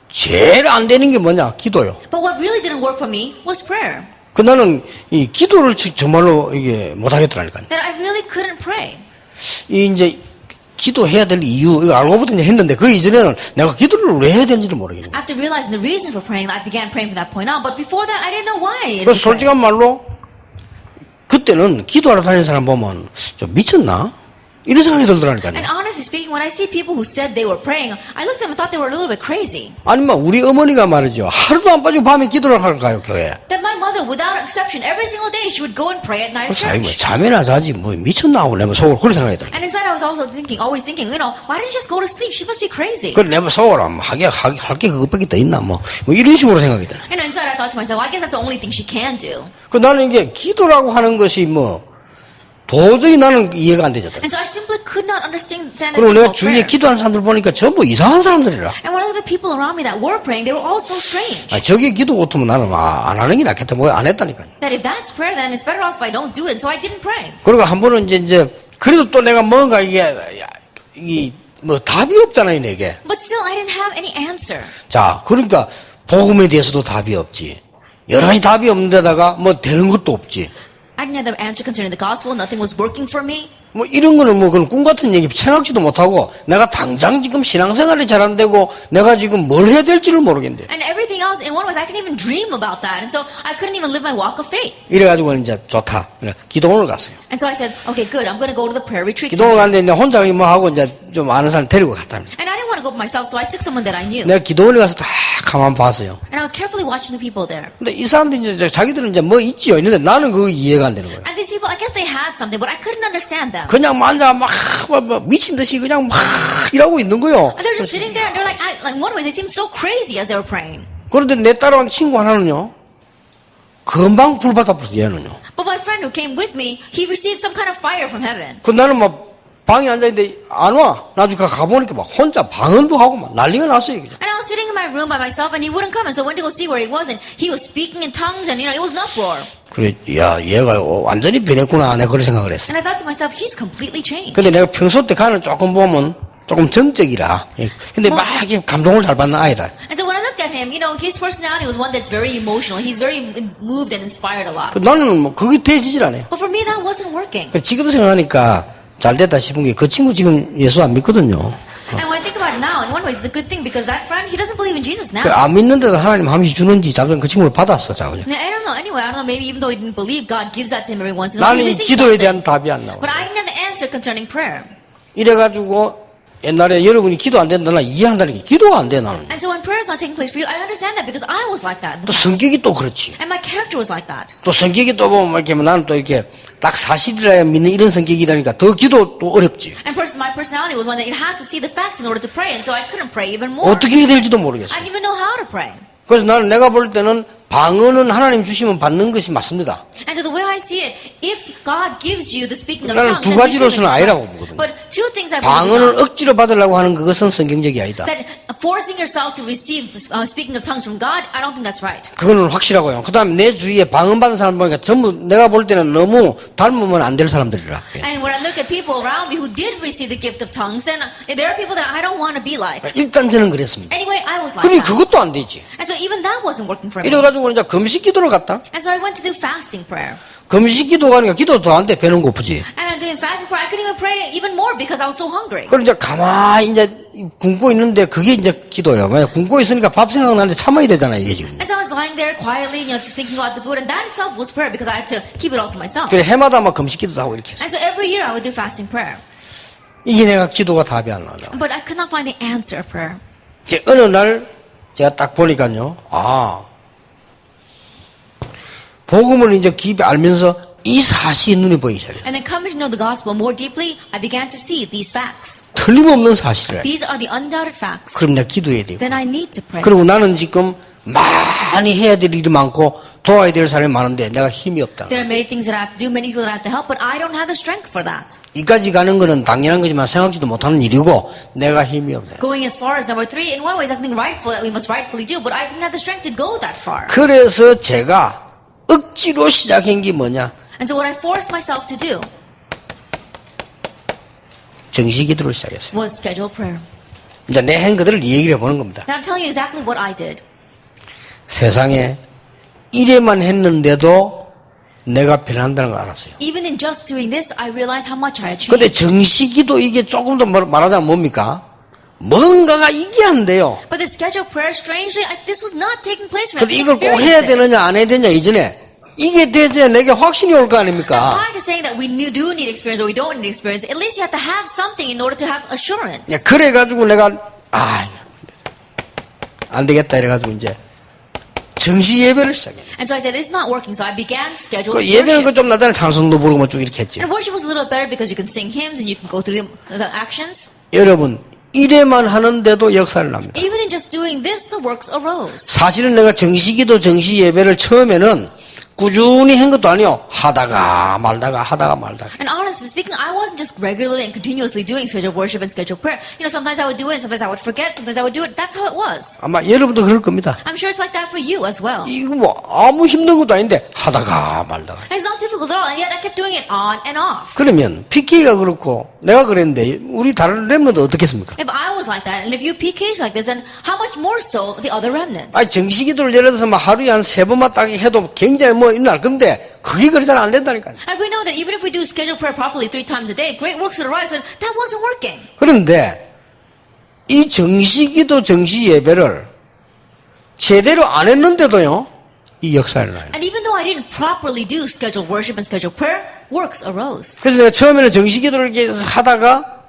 S2: 제일 안 되는 게 뭐냐? 기도요.
S3: But what really didn't work for me was prayer.
S2: 그 나는 이 기도를 정말로 이게 못하겠더라니까요.
S3: That I really couldn't pray.
S2: 이 이제 기도해야 될 이유 이거 알고부터 이제 했는데 그 이전에는 내가 기도를 왜 해야 되는지를 모르겠는 거예요.
S3: After realizing the reason for praying, I began praying from that point on. But before that, I didn't know why.
S2: 그래서 솔직한 말로 그때는 기도하러 다니는 사람 보면 좀 미쳤나? 이런 생각이 들더라니까요.
S3: And honestly speaking, when I see people who said they were praying, I looked at them and thought they were a little bit crazy.
S2: 아니면 우리 어머니가 말이죠. 하루도 안 빠지고 밤에 기도를 할까요, 교회에?
S3: That my mother, without exception, every single day she would go and pray at night at
S2: 그래서 아이 뭐
S3: church.
S2: 잠이나 자지 뭐 미쳤나 하고 내가 속으로 그런 생각이 들어요.
S3: And inside I was also always thinking, why didn't she just go to sleep? She must be crazy.
S2: 그래 내가 속으로 할게 그것밖에 더 있나 뭐 이런 식으로 생각이 들어요.
S3: And inside I thought to myself, I guess that's the only thing she can do.
S2: 그 나는 이게 기도라고 하는 것이 뭐 도저히 나는 이해가 안 되졌다.
S3: And so I simply could not understand the
S2: 그리고 내가
S3: simple
S2: 주위에
S3: prayer.
S2: 기도하는 사람들 보니까 전부 이상한 사람들이라.
S3: And when I looked at the people around me that were praying, they were all so strange.
S2: 저게 기도 같으면 나는 안 하는 게 낫겠다. 뭐 안 했다니까요.
S3: That if that's prayer, then it's better off if I don't do it. And so I didn't pray.
S2: 그리고 한 번은 이제 그래도 또 내가 뭔가 이게 뭐 답이 없잖아요, 내게.
S3: But still, I didn't have any answer.
S2: 자, 그러니까 복음에 대해서도 답이 없지. 여러 가지 답이 없는 데다가 뭐 되는 것도 없지.
S3: I didn't have the answer concerning the gospel. Nothing was working for me.
S2: 뭐 이런 거는 뭐 그런 꿈 같은 얘기 생각지도 못하고 내가 당장 지금 신앙생활이 잘 안 되고 내가 지금 뭘 해야 될지를 모르겠는데.
S3: And everything else, in one way, I couldn't even dream about that. And so I couldn't even live my walk of faith.
S2: 이래가지고 이제 좋다. 기도원을 갔어요.
S3: And so I said, okay, good. I'm going to go to the prayer retreat
S2: 기도원
S3: center.
S2: 갔는데 혼자 뭐 하고 이제 좀 아는 사람 데리고 갔답니다.
S3: And I didn't want to go by myself, so I took someone that I knew.
S2: 내가 기도원에 가서 다 가만 봤어요.
S3: And I was carefully watching the people there.
S2: 근데 이 사람들이 이제 자기들은 이제 뭐 있지요. 있는데 나는 그거 이해가 안 되는 거예요.
S3: And these people, I guess they had something, but I couldn't understand them.
S2: 그냥 앉아 막 미친 듯이 그냥 막 이러고 있는 거요.
S3: And they're just sitting there and they're like one way, they seemed so crazy as they were praying.
S2: 그런데 내 따라온 친구 하나는요. 금방 불 받아버렸어, 얘는요.
S3: But my friend who came with me, he received some kind of fire from heaven.
S2: 그 나는 막 방에 앉아있는데 안 와. 나중에 가보니까 막 혼자 방언도 하고 막 난리가 났어요. 그죠?
S3: And I was sitting in my room by myself and he wouldn't come. And so I went to go see where he was and he was speaking in tongues and it was an uproar.
S2: 그래, 야, 얘가 완전히 변했구나. 내가 그런 생각을 했어.
S3: And I thought to myself, he's completely changed.
S2: 근데 내가 평소 때 가는 조금 보면 조금 정적이라. 근데 막 이렇게 감동을 잘 받는 아이라.
S3: And so when I looked at him, his personality was one that's very emotional. He's very moved and inspired a lot.
S2: 나는 뭐 그게 되지질 않아요.
S3: But for me, that wasn't working.
S2: 지금 생각하니까 잘 됐다 싶은 게 그 친구 지금 예수 안 믿거든요.
S3: And when I think about it now, in one way, it's a good thing because that friend, he doesn't believe in Jesus now.
S2: 안 믿는데도 하나님 함시 주는지 자꾸 그 친구를 받았어, 자꾸.
S3: Now, I don't know. Anyway, I don't know. Maybe even though he didn't believe, God gives that to him every once in a while.
S2: 나는 이
S3: He receives
S2: 기도에
S3: something.
S2: 대한 답이 안 나와.
S3: But I didn't have the answer concerning prayer.
S2: 이래가지고 옛날에 여러분이 기도 안 된다 나 이해한다는 게 기도가 안 돼 나는.
S3: And so when prayer is not taking place for you, I understand that because I was like that.
S2: 또 성격이 또 그렇지.
S3: And my character was like that.
S2: 또 성격이 또 보면 이렇게 나는 또 이렇게 딱 사실이라야 믿는 이런 성격이라니까 더 기도 또 어렵지.
S3: And my personality was one that it has to see the facts in order to pray. And so I couldn't pray even more.
S2: 어떻게 해야 될지도 모르겠어.
S3: I didn't even know how to pray.
S2: 그래서 나는 내가 볼 때는 방언은 하나님 주시면 받는 것이 맞습니다.
S3: And so the way I see it, if God gives you the speaking of
S2: 나는
S3: tongues,
S2: 두
S3: then
S2: 가지로서는
S3: receiving is
S2: 아니라고
S3: right.
S2: 보거든요.
S3: But two things I believe is
S2: 방언을
S3: not.
S2: 억지로 받으려고 하는 그것은 성경적이 아니다.
S3: That forcing yourself to receive speaking of tongues from God, I don't think that's right.
S2: 그거는 확실하고요. 그 다음에 내 주위에 방언 받은 사람 보니까 전부 내가 볼 때는 너무 닮으면 안 될 사람들이라.
S3: And when I look at people around me who did receive the gift of tongues, then there are people that I don't want to be like.
S2: 일단 저는 그랬습니다.
S3: Anyway, I was like
S2: 그러니
S3: that.
S2: 그것도 안 되지.
S3: And so even that wasn't working for me.
S2: 이래가지고 이제 금식 기도를 갔다.
S3: And so I went to do fasting prayer.
S2: 금식 기도 가니까 기도 더 안 돼. 배는 고프지.
S3: And I'm doing fasting prayer. I couldn't even pray even more because I was so hungry.
S2: 그럼 이제 가만히 이제 굶고 있는데 그게 이제 기도예요. 만약 굶고 있으니까 밥 생각나는데 참아야 되잖아, 이게 지금.
S3: And so I was lying there quietly, just thinking about the food. And that itself was prayer because I had to keep it all to myself.
S2: 그래 해마다 막 금식 기도도 하고 이렇게 했어.
S3: And so every year I would do fasting prayer.
S2: 이게 내가 기도가 답이 안 나다.
S3: But I could not find the answer of prayer.
S2: 이제 어느 날 제가 딱 보니까요. 복음을 이제 깊이 알면서 이 사실이 눈에 보이기 시작해요.
S3: And then coming to know the gospel more deeply, I began to see these facts.
S2: 틀림없는 사실이에요.
S3: These are the undoubted facts.
S2: 그럼 내가 기도해야 돼요.
S3: Then I need to pray.
S2: 그리고 나는 지금 많이 해야 될 일이 많고 도와야 될 사람이 많은데 내가 힘이 없다.
S3: There are many things that I have to do, many people that I have to help, but I don't have the strength for that.
S2: 이까지 가는 거는 당연한 거지만 생각지도 못하는 일이고 내가 힘이 없다.
S3: Going as far as number 3, in one way, is something rightful that we must rightfully do, but I didn't have the strength to go that far.
S2: 그래서 제가 억지로 시작한 게 뭐냐?
S3: And so what I forced myself to do
S2: 정시 기도를 시작했어요.
S3: was schedule prayer.
S2: 이제 내 한 것들을 얘기를 해보는 겁니다.
S3: Now I'm telling you exactly what I did.
S2: 세상에 이래만 했는데도 내가 변한다는 걸 알았어요.
S3: Even in just doing this, I realized how much I had
S2: 근데
S3: changed.
S2: 정시기도 이게 조금 더 말하자면 뭡니까? 뭔가가 이게 안 돼요.
S3: But the schedule prayer, strangely, this was not taking place for me.
S2: 근데 이걸 꼭 해야 되느냐 안 해야 되느냐 이전에 이게 돼야 내게 확신이 올 거 아닙니까?
S3: Prior to saying that we do need experience or we don't need experience, at least you have to have something in order to have assurance.
S2: 그래가지고 내가 안 되겠다 이래가지고 이제 정시 예배를 시작해.
S3: And so I said, this is not working. So I began scheduled
S2: 그 예배는
S3: worship.
S2: 그 좀 나타나 찬송도 부르고 뭐 쭉 이렇게 했지.
S3: And worship was a little better because you can sing hymns and you can go through the actions.
S2: 여러분 이래만 하는데도 역사를 납니다.
S3: Even in just doing this, the works arose.
S2: 사실은 내가 정시기도 정시 예배를 처음에는 꾸준히 한 것도 아니요. 하다가 말다가.
S3: And honestly speaking, I wasn't just regularly and continuously doing scheduled worship and scheduled prayer. Sometimes I would do it, sometimes I would forget, sometimes I would do it. That's how it was.
S2: 아마 여러분도 그럴 겁니다.
S3: I'm sure it's like that for you as well.
S2: 이거 뭐 아무 힘든 것도 아닌데 하다가 말다가.
S3: And it's not difficult at all, and yet I kept doing it on and off.
S2: 그러면 PK가 그렇고 내가 그랬는데 우리 다른 랩런도 어떻겠습니까?
S3: If I was was like that, and if you PKs like this, then how much more so the other remnants?
S2: 아니, 정식기도를 예를 들어서 막 하루에 한 3번만 딱 해도 굉장히 뭐 있나. 근데 그게 그리 잘 안 된다니까요.
S3: And we know that even if we do scheduled prayer properly 3 times a day, great works would arise, but that wasn't working.
S2: 그런데 이 정식기도 정식 예배를 제대로 안 했는데도요, 이 역사를 나요.
S3: And even though I didn't properly do scheduled worship and scheduled prayer, works arose.
S2: 그래서 내가 처음에는 정식기도를 이렇게 하다가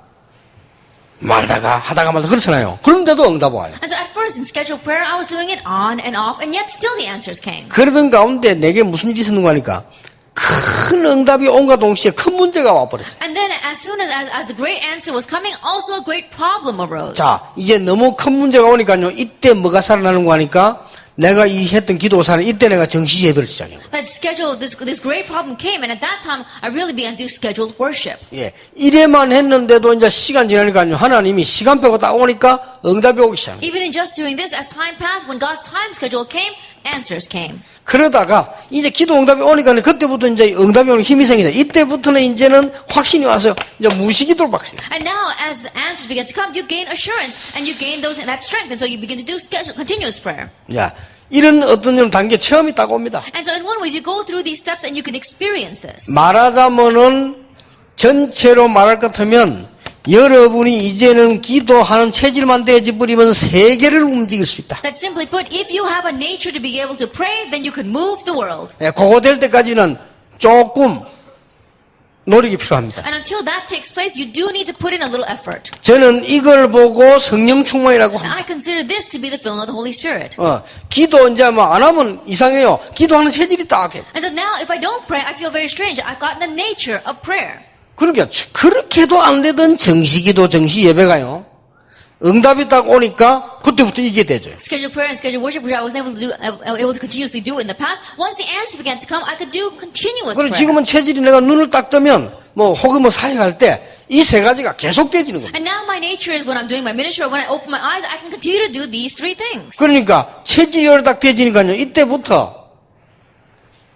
S2: 하다가 말다 그렇잖아요. 그런데도 응답 와요.
S3: And so at first in scheduled prayer, I was doing it on and off, and yet still the answers came.
S2: 그러던 가운데 내게 무슨 일이 있었는가 하니까 큰 응답이 온과 동시에 큰 문제가 와버렸어요.
S3: And then as soon as the great answer was coming, also a great problem arose.
S2: 자, 이제 너무 큰 문제가 오니까요. 이때 뭐가 살아나는 거 하니까 내가 이 했던 기도 사는 이때 내가 정식 예배를 시작해요.
S3: That scheduled, this great problem came, and at that time, I really began to do scheduled worship.
S2: 예, 이래만 했는데도 이제 시간 지나니까요. 하나님이 시간 빼고 딱 오니까 응답이 오기 시작해요.
S3: Even in just doing this, as time passed, when God's time schedule came, answers came.
S2: 그러다가 이제 기도 응답이 오니까 그때부터 이제 응답이 오는 힘이 생기죠. 이때부터는 이제는 확신이 와서 이제 무시기도를 박어요.
S3: And now, as answers begin to come, you gain assurance, and you gain that strength, and so you begin to do continuous prayer.
S2: 야, 이런 어떤 단계 체험이 딱 옵니다.
S3: And so in one way, you go through these steps, and you can experience this.
S2: 말하자면은 전체로 말할 것 같으면 여러분이 이제는 기도하는 체질만 되어버리면 세계를 움직일 수 있다.
S3: That simply put, if you have a nature to be able to pray, then you can move the world.
S2: 예, 그거 될 때까지는 조금 노력이 필요합니다.
S3: And until that takes place, you do need to put in a little effort.
S2: 저는 이걸 보고 성령 충만이라고
S3: And
S2: 합니다.
S3: I consider this to be the filling of the Holy Spirit.
S2: 기도 이제 뭐 안 하면 이상해요. 기도하는 체질이 딱 해.
S3: And so now, if I don't pray, I feel very strange. I've gotten a nature of prayer.
S2: 그러니까 그렇게도 안 되던 정식기도 정식 예배가요. 응답이 딱 오니까 그때부터 이게 되죠.
S3: Scheduled prayer and scheduled worship, which I was able to continuously do in the past. Once the answer began to come, I could do continuous
S2: 그리고
S3: prayer.
S2: 지금은 체질이 내가 눈을 딱 뜨면 혹은 사역할 때 이 세 가지가 계속되지는 겁니다.
S3: And now my nature is when I'm doing my ministry or when I open my eyes, I can continue to do these 3 things.
S2: 그러니까 체질이 딱 되지니까요. 이때부터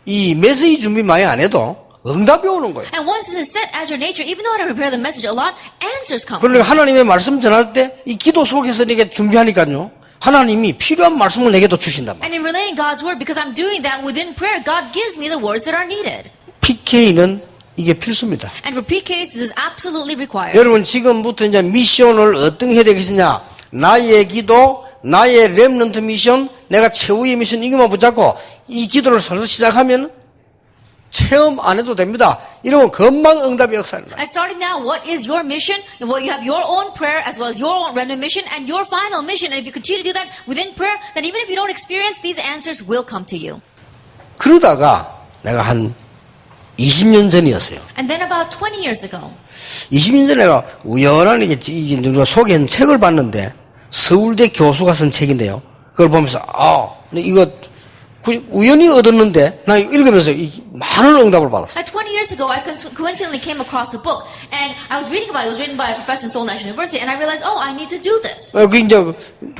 S2: 이 메시지 준비 많이 안 해도 응답이 오는 거예요.
S3: And once this is set as your nature, even though I don't prepare the message a lot, answers come.
S2: 그러니까 하나님의 말씀 전할 때 이 기도 속에서 이렇게 준비하니까요. 하나님이 필요한 말씀을 내게도 주신단 말이에요.
S3: And in relaying God's word, because I'm doing that within prayer, God gives me the words that are needed.
S2: PK는 이게 필수입니다.
S3: And for PKs, this is absolutely required.
S2: 여러분 지금부터 이제 미션을 어떻게 해야 되겠느냐? 나의 기도, 나의 렘넌트 미션, 내가 최후의 미션 이것만 붙잡고 이 기도를 서서 시작하면 체험 안 해도 됩니다. 이러면 금방 응답의 역사를 나요.
S3: And starting now, what is your mission? Well, you have your own prayer as well as your own remnant mission and your final mission. And if you continue to do that within prayer, then even if you don't experience, these answers will come to you.
S2: 그러다가 내가 한 20년 전이었어요.
S3: And then about 20 years ago,
S2: 20년 전에 내가 우연하게 누가 소개한 책을 봤는데 서울대 교수가 쓴 책인데요. 그걸 보면서 이거 우연히 얻었는데 나 읽으면서 많은 응답을 받았어요.
S3: 20 years ago, I coincidentally came across a book, and I was reading about it. It was written by a professor in Seoul National University, and I realized, I need to do this.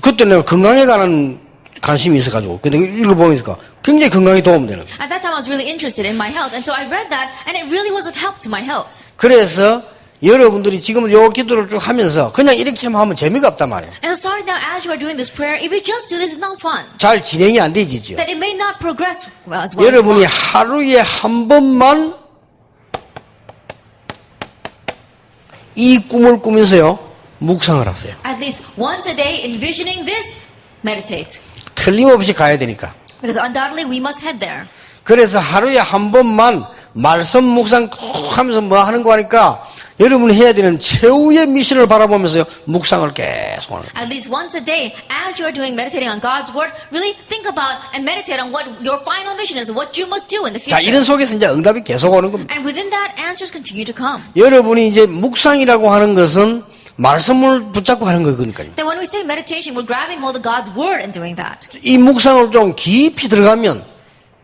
S2: 그때 내가 건강에 관한 관심이 있어가지고 근데 읽어보니까 굉장히 건강에 도움되는 거예요.
S3: At that time, I was really interested in my health, and so I read that, and it really was of help to my health.
S2: 그래서 여러분들이 지금 요 기도를 쭉 하면서 그냥 이렇게만 하면 재미가 없단 말이에요.
S3: And so starting now, as you are doing this prayer, if you just do this, it's not fun.
S2: 잘 진행이 안 되지죠.
S3: That it may not progress as well as you
S2: 여러분이
S3: want.
S2: 하루에 한 번만 이 꿈을 꾸면서요 묵상을 하세요.
S3: At least once a day, envisioning this, meditate.
S2: 틀림없이 가야 되니까.
S3: Because undoubtedly, we must head there.
S2: 그래서 하루에 한 번만 말씀 묵상 꼭 하면서 뭐 하는 거 하니까 여러분이 해야 되는 최후의 미션을 바라보면서 묵상을 계속 하는 거예요.
S3: At least once a day, as you are doing meditating on God's word, really think about and meditate on what your final mission is, what you must do in the
S2: 자, 이런
S3: future.
S2: 속에서 이제 응답이 계속 오는 겁니다.
S3: And within that, answers continue to come.
S2: 여러분이 이제 묵상이라고 하는 것은 말씀을 붙잡고 하는 거니까요.
S3: Then when we say meditation, we're grabbing hold of God's word and doing that.
S2: 이 묵상을 좀 깊이 들어가면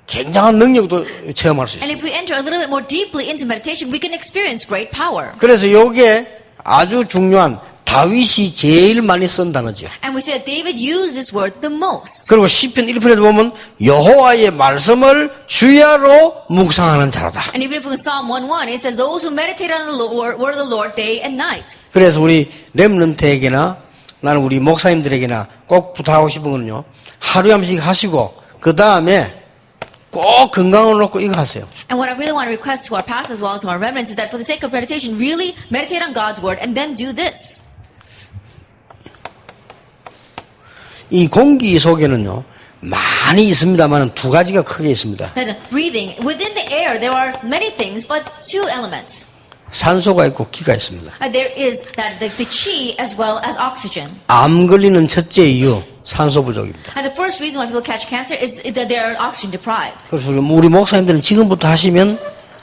S2: 굉장한 능력도 체험할 수
S3: And
S2: 있어요.
S3: if we enter a little bit more deeply into meditation, we can experience great power.
S2: 그래서 이게 아주 중요한 다윗이 제일 많이 쓴 단어죠.
S3: And we say that David used this word the most.
S2: 그리고 시편 1편에도 보면 여호와의 말씀을 주야로 묵상하는 자로다.
S3: And even if we look at Psalm 1:1, it says, those who meditate on the word of the Lord day and night.
S2: 그래서 우리 렘넌트에게나 나는 우리 목사님들에게나 꼭 부탁하고 싶은 거는요. 하루에 한 번씩 하시고 그 다음에 꼭 건강을 놓고 이거 하세요.
S3: And what I really want to request to our pastors as well as to our remnants is that for the sake of meditation, really meditate on God's word and then do this.
S2: 이 공기 속에는요. 많이 있습니다만 두 가지가 크게 있습니다.
S3: That breathing, within the air there are many things, but two elements.
S2: 산소가 있고 기가 있습니다.
S3: There is that the chi as well as oxygen.
S2: 암 걸리는 첫째 이유 산소 부족입니다.
S3: And the first reason why people catch cancer is that they are oxygen deprived.
S2: 그래서 우리 목사님들은 지금부터 하시면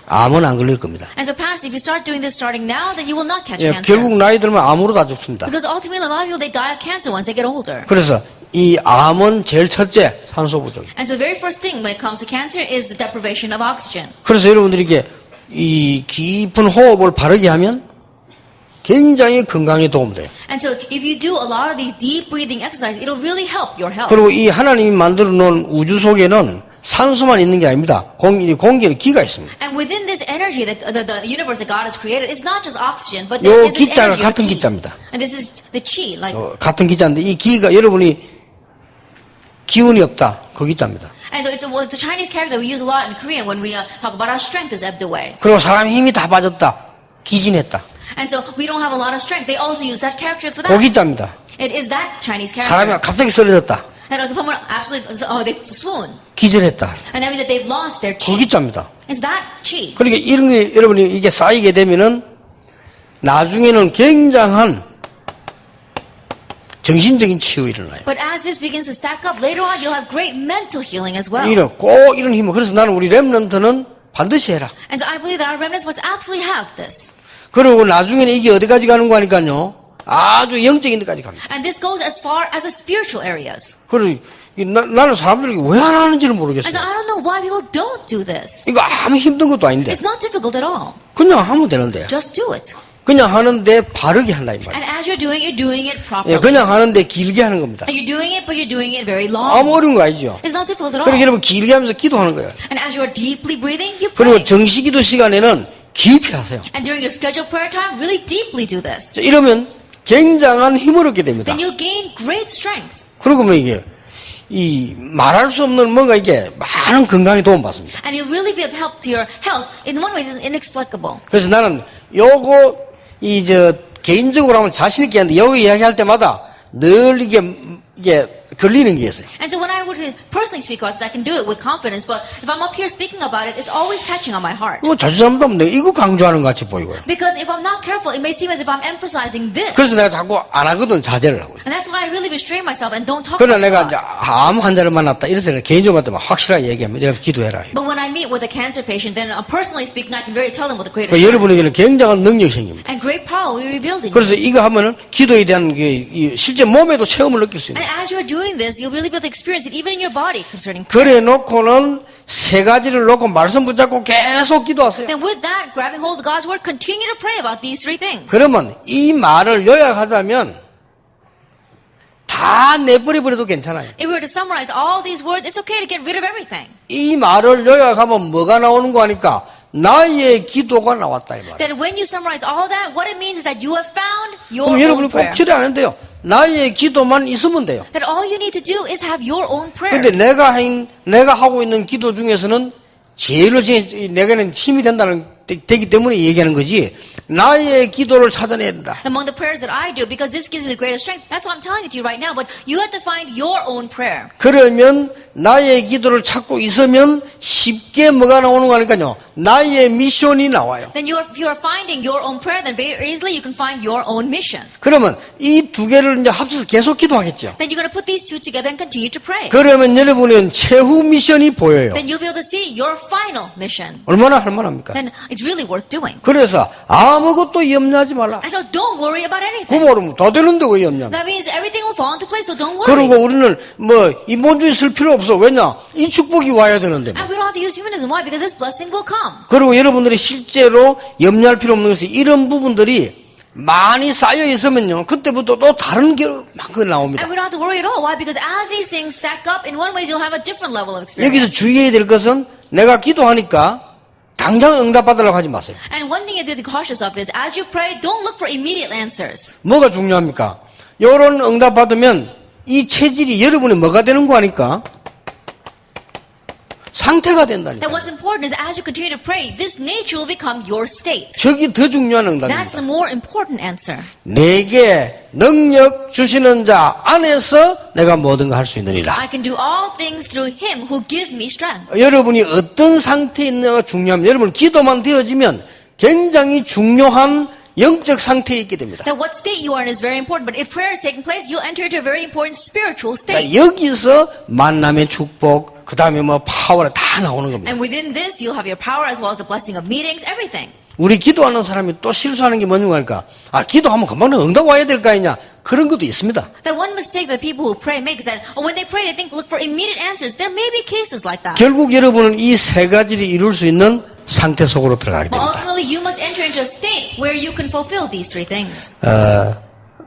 S2: 암은 안 걸릴 겁니다.
S3: And so, Pastor, if you start doing this starting now, then you will not catch
S2: 예,
S3: cancer.
S2: 결국 나이 들면 암으로 다 죽습니다.
S3: Because ultimately, a lot of people they die of cancer once they get older.
S2: 그래서 이 암은 제일 첫째 산소 부족.
S3: And so, the very first thing when it comes to cancer is the deprivation of oxygen.
S2: 그래서 여러분들이 이렇게 이 깊은 호흡을 바르게 하면 굉장히 건강에 도움돼요.
S3: And so, if you do a lot of these deep breathing exercises, it'll really help your health.
S2: 그리고 이 하나님이 만들어 놓은 우주 속에는 산소만 있는 게 아닙니다. 공기는 기가 있습니다.
S3: And within this energy, the universe that God has created, it's not just oxygen, but there
S2: 요
S3: is this
S2: 기자가
S3: energy.
S2: 같은
S3: of chi.
S2: 기자입니다.
S3: And this is the chi, like.
S2: 같은 기자인데 이 기가 여러분이 기운이 없다. 그 기자입니다.
S3: And so it's a Chinese character we use a lot in Korean when we talk about our strength is ebbed away.
S2: 그리고 사람 힘이 다 빠졌다. 기진했다.
S3: And so we don't have a lot of strength. They also use that character for
S2: 그
S3: that.
S2: 기자입니다.
S3: It is that Chinese character.
S2: 사람이 갑자기 쓰러졌다.
S3: And also someone absolutely, they swoon.
S2: 기절했다.
S3: And that means that they've lost their
S2: 그
S3: chi.
S2: 기자입니다.
S3: It's that chi.
S2: 그러니까 이런 게 여러분이 이게 쌓이게 되면은 나중에는 굉장한 정신적인 치유 일어나요.
S3: But as this begins to stack up, later on you'll have great mental healing as well.
S2: 꼭 이런 힘을. 그래서 나는 우리 렘넌트는 반드시 해라.
S3: And so I believe that our remnants must absolutely have this.
S2: 그리고 나중에는 이게 어디까지 가는 거 하니까요. 아주 영적인 데까지 갑니다.
S3: And this goes as far as the spiritual areas.
S2: 그리고 나는 사람들에게 왜 안 하는지를
S3: And so
S2: 모르겠어요.
S3: I don't know why people don't do this.
S2: 이거 아무 힘든 것도 아닌데
S3: It's not difficult at all.
S2: 그냥 하면 되는데
S3: Just do it.
S2: 그냥 하는데 바르게 한다 이 말이에요.
S3: And as you're doing it
S2: 예,
S3: properly.
S2: 그냥 하는데 길게 하는 겁니다.
S3: And you're doing it, but you're doing it very long.
S2: 아무 어려운 거 아니죠.
S3: It's not difficult at all.
S2: 그러니까 여러분 길게 하면서 기도하는 거예요.
S3: And as you're deeply breathing, you
S2: 그리고
S3: pray.
S2: 정시기도 시간에는 깊이 하세요.
S3: And during your scheduled prayer time, really deeply do this.
S2: 이러면 굉장한 힘을 얻게 됩니다.
S3: Then you'll gain great strength.
S2: 그리고 뭐 이게 이 말할 수 없는 뭔가 이게 많은 건강에 도움 받습니다.
S3: And you'll really be of help to your health. In one way, it's inexplicable.
S2: 그래서 나는 요거 개인적으로 하면 자신 있게 하는데 여기 이야기할 때마다 늘 이게 걸리는 게 있어요.
S3: And so when I were to personally speak about this, I can do it with confidence. But if I'm up here speaking about it, it's always catching on my heart.
S2: 뭐 자주자면 내가 이거 강조하는 것 같이 보이고요.
S3: Because if I'm not careful, it may seem as if I'm emphasizing this.
S2: 그래서 내가 자꾸 안 하거든 자제를 하고요.
S3: And that's why I really restrain myself and don't talk
S2: 그러나
S3: about
S2: 내가
S3: it.
S2: 이제 암 환자를 만났다 이럴 때는 개인적으로 만나면 확실하게 얘기하면 내가 기도해라.
S3: But when I meet with a cancer patient, then personally speaking, I can really tell them with a great
S2: 그러니까
S3: assurance.
S2: 여러분에게는 굉장한 능력이 생깁니다.
S3: And great power will be revealed in you.
S2: 그래서 이거 하면은 기도에 대한 게 실제 몸에도 체험을 느낄 수 있는.
S3: And as you're doing this, you'll really be able to experience it even in your body concerning.
S2: 그래 놓고는 세 가지를 놓고 말씀 붙잡고 계속 기도하세요.
S3: Then with that, grabbing hold of God's word, continue to pray about these three things.
S2: 그러면 이 말을 요약하자면 다 내버려버려도 괜찮아요.
S3: If we were to summarize all these words, it's okay to get rid of everything.
S2: 이 말을 요약하면 뭐가 나오는 거 하니까 나의 기도가 나왔다 이 말이에요.
S3: Then when you summarize all that, what it means is that you have found your
S2: 그럼
S3: own
S2: 여러분이 꼭
S3: prayer.
S2: 필요 안 한대요. 나의 기도만 있으면 돼요.
S3: That all you need to do is have your own prayer.
S2: 근데 내가 하고 있는 기도 중에서는 제일로 내가는 힘이 되기 때문에 얘기하는 거지. 나의 기도를 찾아내야 된다.
S3: Among the prayers that I do, because this gives me the greatest strength, that's why I'm telling it to you right now, but you have to find your own prayer.
S2: 그러면 나의 기도를 찾고 있으면 쉽게 뭐가 나오는 거 하니까요. 나의 미션이 나와요.
S3: Then if you are finding your own prayer, then very easily you can find your own mission.
S2: 그러면 이 두 개를 이제 합쳐서 계속 기도하겠죠.
S3: Then you're going to put these two together and continue to pray.
S2: 그러면 여러분은 최후 미션이 보여요.
S3: Then you'll be able to see your final mission.
S2: 얼마나 할만합니까?
S3: Then it's really worth doing.
S2: 그래서 아무것도 염려하지 말라.
S3: And so don't worry about
S2: 그
S3: anything.
S2: 말은 다 되는데 왜 염려합니까?
S3: That means everything will fall into place, so don't worry.
S2: 그리고 우리는 뭐 인본주의 쓸 필요 없어. 왜냐? 이 축복이 와야 되는데.
S3: And we don't have to use humanism. Why? Because this blessing will come.
S2: 그리고 여러분들이 실제로 염려할 필요 없는 것이 이런 부분들이 많이 쌓여 있으면요. 그때부터 또 다른 게 막 나옵니다.
S3: And we don't have to worry at all. Why? Because as these things stack up, in one way you'll have a different level of experience.
S2: 여기서 주의해야 될 것은 내가 기도하니까 당장 응답받으려고 하지 마세요.
S3: And one thing you have to be cautious of is, as you pray, don't look for immediate answers.
S2: 뭐가 중요합니까? 요런 응답 받으면 이 체질이 여러분이 뭐가 되는 거 아니까? 상태가 된다니까.
S3: That what's important is as you continue to pray, this nature will become your state.
S2: 저기 더 중요한
S3: That's
S2: 응답입니다.
S3: the more important answer.
S2: 내게 능력 주시는 자 안에서 내가 모든 걸 할 수 있느니라.
S3: I can do all things through Him who gives me strength.
S2: 여러분이 어떤 상태에 있느냐가 중요합니다. 여러분 기도만 되어지면 굉장히 중요한 영적 상태에 있게 됩니다.
S3: That what state you are in is very important, but if prayer is taking place, you'll enter into a very important spiritual state.
S2: 그러니까 여기서 만남의 축복, 그 다음에 뭐 파워가 다 나오는 겁니다.
S3: And within this, you'll have your power as well as the blessing of meetings, everything.
S2: 우리 기도하는 사람이 또 실수하는 게 뭔가 하니까 기도하면 금방 응답 와야 될 거 아니냐 그런 것도 있습니다.
S3: That one mistake that people who pray make is that when they pray, they think, look for immediate answers. There may be cases like that.
S2: 결국 여러분은 이 세 가지를 이룰 수 있는 상태 속으로 들어가게
S3: But
S2: 됩니다.
S3: ultimately, you must enter into a state where you can fulfill these three things.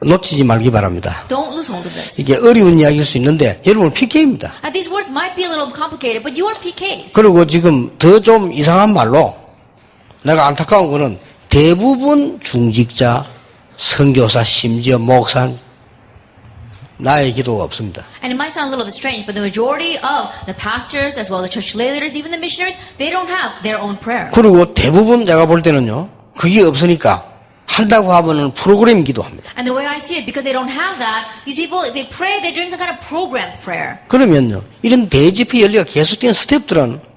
S2: 놓치지 말기 바랍니다.
S3: Don't lose hold of this.
S2: 이게 어려운 이야기일 수 있는데 여러분 PK입니다.
S3: And these words might be a little complicated, but you are PKs.
S2: 그리고 지금 더 좀 이상한 말로 내가 안타까운 거는 대부분 중직자, 선교사, 심지어 목사 나의 기도가 없습니다.
S3: And it might sound a little bit strange, but the majority of the pastors, as well as the church leaders, even the missionaries, they don't have their own prayer.
S2: 그리고 대부분 내가 볼 때는요, 그게 없으니까 한다고 하면은 프로그램 기도합니다.
S3: And the way I see it, because they don't have that, these people, if they pray, they're doing some kind of programmed prayer.
S2: 그러면요, 이런 대집회 열리가 계속된 스텝들은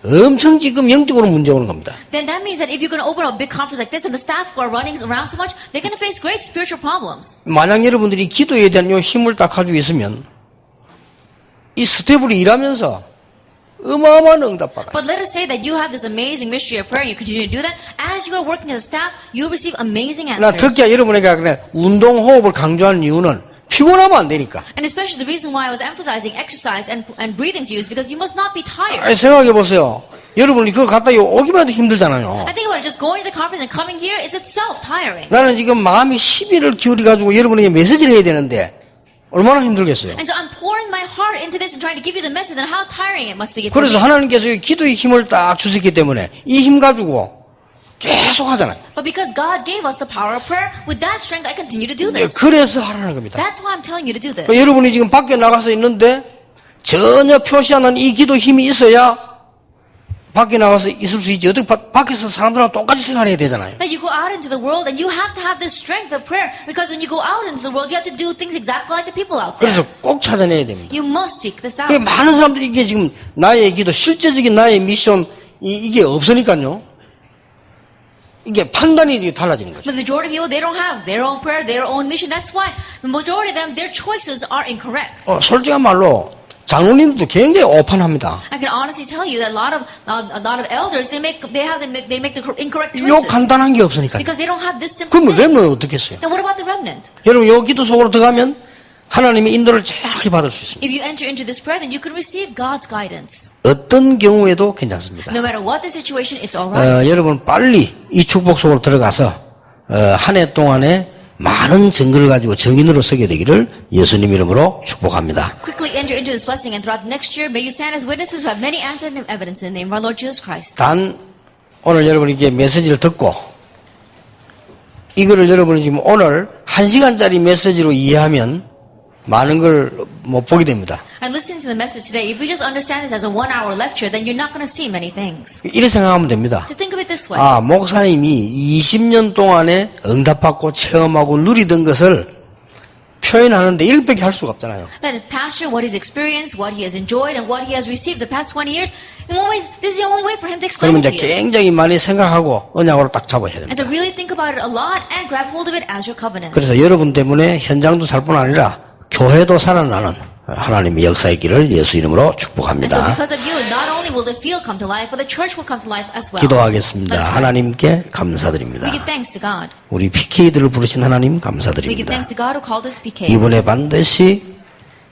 S2: 엄청 지금 영적으로 문제 오는 겁니다.
S3: Then that means that if you're going to open a big conference like this and the staff who are running around so much, they're going to face great spiritual problems.
S2: 만약 여러분들이 기도에 대한 요 힘을 딱 가지고 있으면 이 스텝으로 일하면서 어마어마한 응답 받아요.
S3: But let us say that you have this amazing mystery of prayer, you continue to do that. As you are working as a staff, you'll receive amazing
S2: 나
S3: answers.
S2: 특히 여러분에게 그냥 운동 호흡을 강조하는 이유는 피곤하면 안 되니까.
S3: And especially the reason why I was emphasizing exercise and breathing to you is because you must not be tired.
S2: 생각해 보세요. 여러분이 그거 갔다 오기만 해도 힘들잖아요.
S3: I think about it, just going to the conference and coming here is itself tiring.
S2: 나는 지금 마음이 시비를 기울여가지고 여러분에게 메시지를 해야 되는데 얼마나 힘들겠어요.
S3: And so I'm pouring my heart into this and trying to give you the message and how tiring it must be.
S2: 그래서 하나님께서 이 기도의 힘을 딱 주셨기 때문에 이 힘 가지고 계속 하잖아요.
S3: But because God gave us the power of prayer, with that strength I continue to do this.
S2: 그래서 하라는 겁니다.
S3: That's why I'm telling you to do this.
S2: 여러분이 지금 밖에 나가서 있는데 전혀 표시 안 하는 이 기도 힘이 있어야 밖에 나가서 있을 수 있지. 어떻게 밖에서 사람들하고 똑같이 생활해야 되잖아요.
S3: That you go out into the world and you have to have this strength of prayer, because when you go out into the world, you have to do things exactly like the people out there.
S2: 그래서 꼭 찾아내야 됩니다.
S3: You must seek this out.
S2: 많은 사람들이 이게 지금 나의 기도, 실제적인 나의 미션 이게 없으니까요. 이게 판단이 달라지는 거죠.
S3: But the majority of people, they don't have their own prayer, their own mission. That's why the majority of them, their choices are incorrect.
S2: 솔직한 말로 장로님들도 굉장히 오판합니다.
S3: I can honestly tell you that a lot of elders, they make the incorrect
S2: 요
S3: choices
S2: 간단한 게 없으니까요.
S3: because they don't have this simple
S2: 그러면
S3: thing.
S2: 렘넌은 어떻게 했어요?
S3: Then what about the remnant?
S2: 여러분 요 기도 속으로 들어가면 하나님의 인도를 잘 받을 수 있습니다.
S3: If you enter into this prayer, then you can receive God's guidance.
S2: 어떤 경우에도 괜찮습니다.
S3: No matter what the situation, it's all right.
S2: 여러분 빨리 이 축복 속으로 들어가서 한 해 동안에 많은 증거를 가지고 증인으로 서게 되기를 예수님 이름으로 축복합니다.
S3: Quickly enter into this blessing, and throughout the next year, may you stand as witnesses who have many answered evidence in the name of our Lord Jesus Christ.
S2: 단 오늘 여러분이 이게 메시지를 듣고 이거를 여러분이 지금 오늘 1시간짜리 메시지로 이해하면 많은 걸 못 보게 됩니다.
S3: And listening to the message today, if you just understand this as a 1-hour lecture, then you're not going to see many things.
S2: 이렇게 생각하면 됩니다.
S3: Just think of it this way.
S2: 목사님이 20년 동안에 응답받고 체험하고 누리던 것을 표현하는데 이렇게밖에 할 수가 없잖아요.
S3: That a pastor, what he's experienced, what he has enjoyed, and what he has received the past 20 years, in one way, this is the only way for him to explain
S2: 그러면
S3: it
S2: 이제
S3: to you.
S2: 굉장히 많이 생각하고 언약으로 딱 잡아야
S3: And
S2: 됩니다.
S3: so really think about it a lot and grab hold of it as your covenant.
S2: 그래서 여러분 때문에 현장도 살 뿐 아니라 교회도 살아나는 하나님의 역사의 길을 예수 이름으로
S3: And so
S2: 축복합니다.
S3: because of you, not only will the field come to life, but the church will come to life as well.
S2: 기도하겠습니다.
S3: Let's pray.
S2: 하나님께
S3: We
S2: 감사드립니다.
S3: give thanks to God.
S2: 우리 PK들을 부르신 하나님
S3: We give
S2: 감사드립니다.
S3: thanks to God who called us PKs.
S2: 이번에 반드시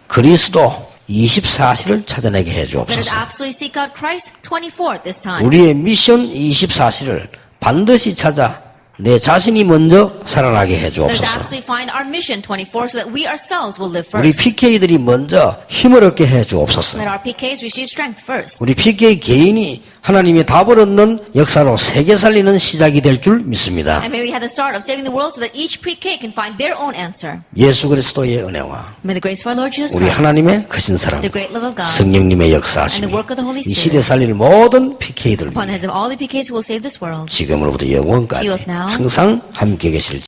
S2: 그리스도 24시를 찾아내게
S3: Let us
S2: 해주옵소서.
S3: absolutely seek out Christ 24 this time.
S2: 우리의 미션 24시를 반드시 찾아 내 자신이 먼저 살아나게
S3: Let us
S2: 해주옵소서.
S3: absolutely find our mission 24 so that we ourselves will live
S2: 우리
S3: first.
S2: PK들이 먼저 힘을 얻게 해주옵소서.
S3: Let our PKs receive strength first.
S2: 우리 PK 개인이 하나님이 답을 얻는 역사로 세계 살리는 시작이 될 줄 믿습니다.
S3: And may we have the start of saving the world so that each pre-K can find their own answer.
S2: 예수 그리스도의 은혜와
S3: May the grace of our Lord Jesus
S2: 우리
S3: Christ,
S2: 하나님의 크신 사랑,
S3: the great love of God,
S2: 성령님의 역사하심이
S3: and the work of the Holy
S2: 이
S3: Spirit
S2: 시대 살릴 모든 PK들
S3: upon the heads of all the PKs who will save this world.
S2: 지금으로부터 영원까지
S3: He will now
S2: 항상 함께 계실지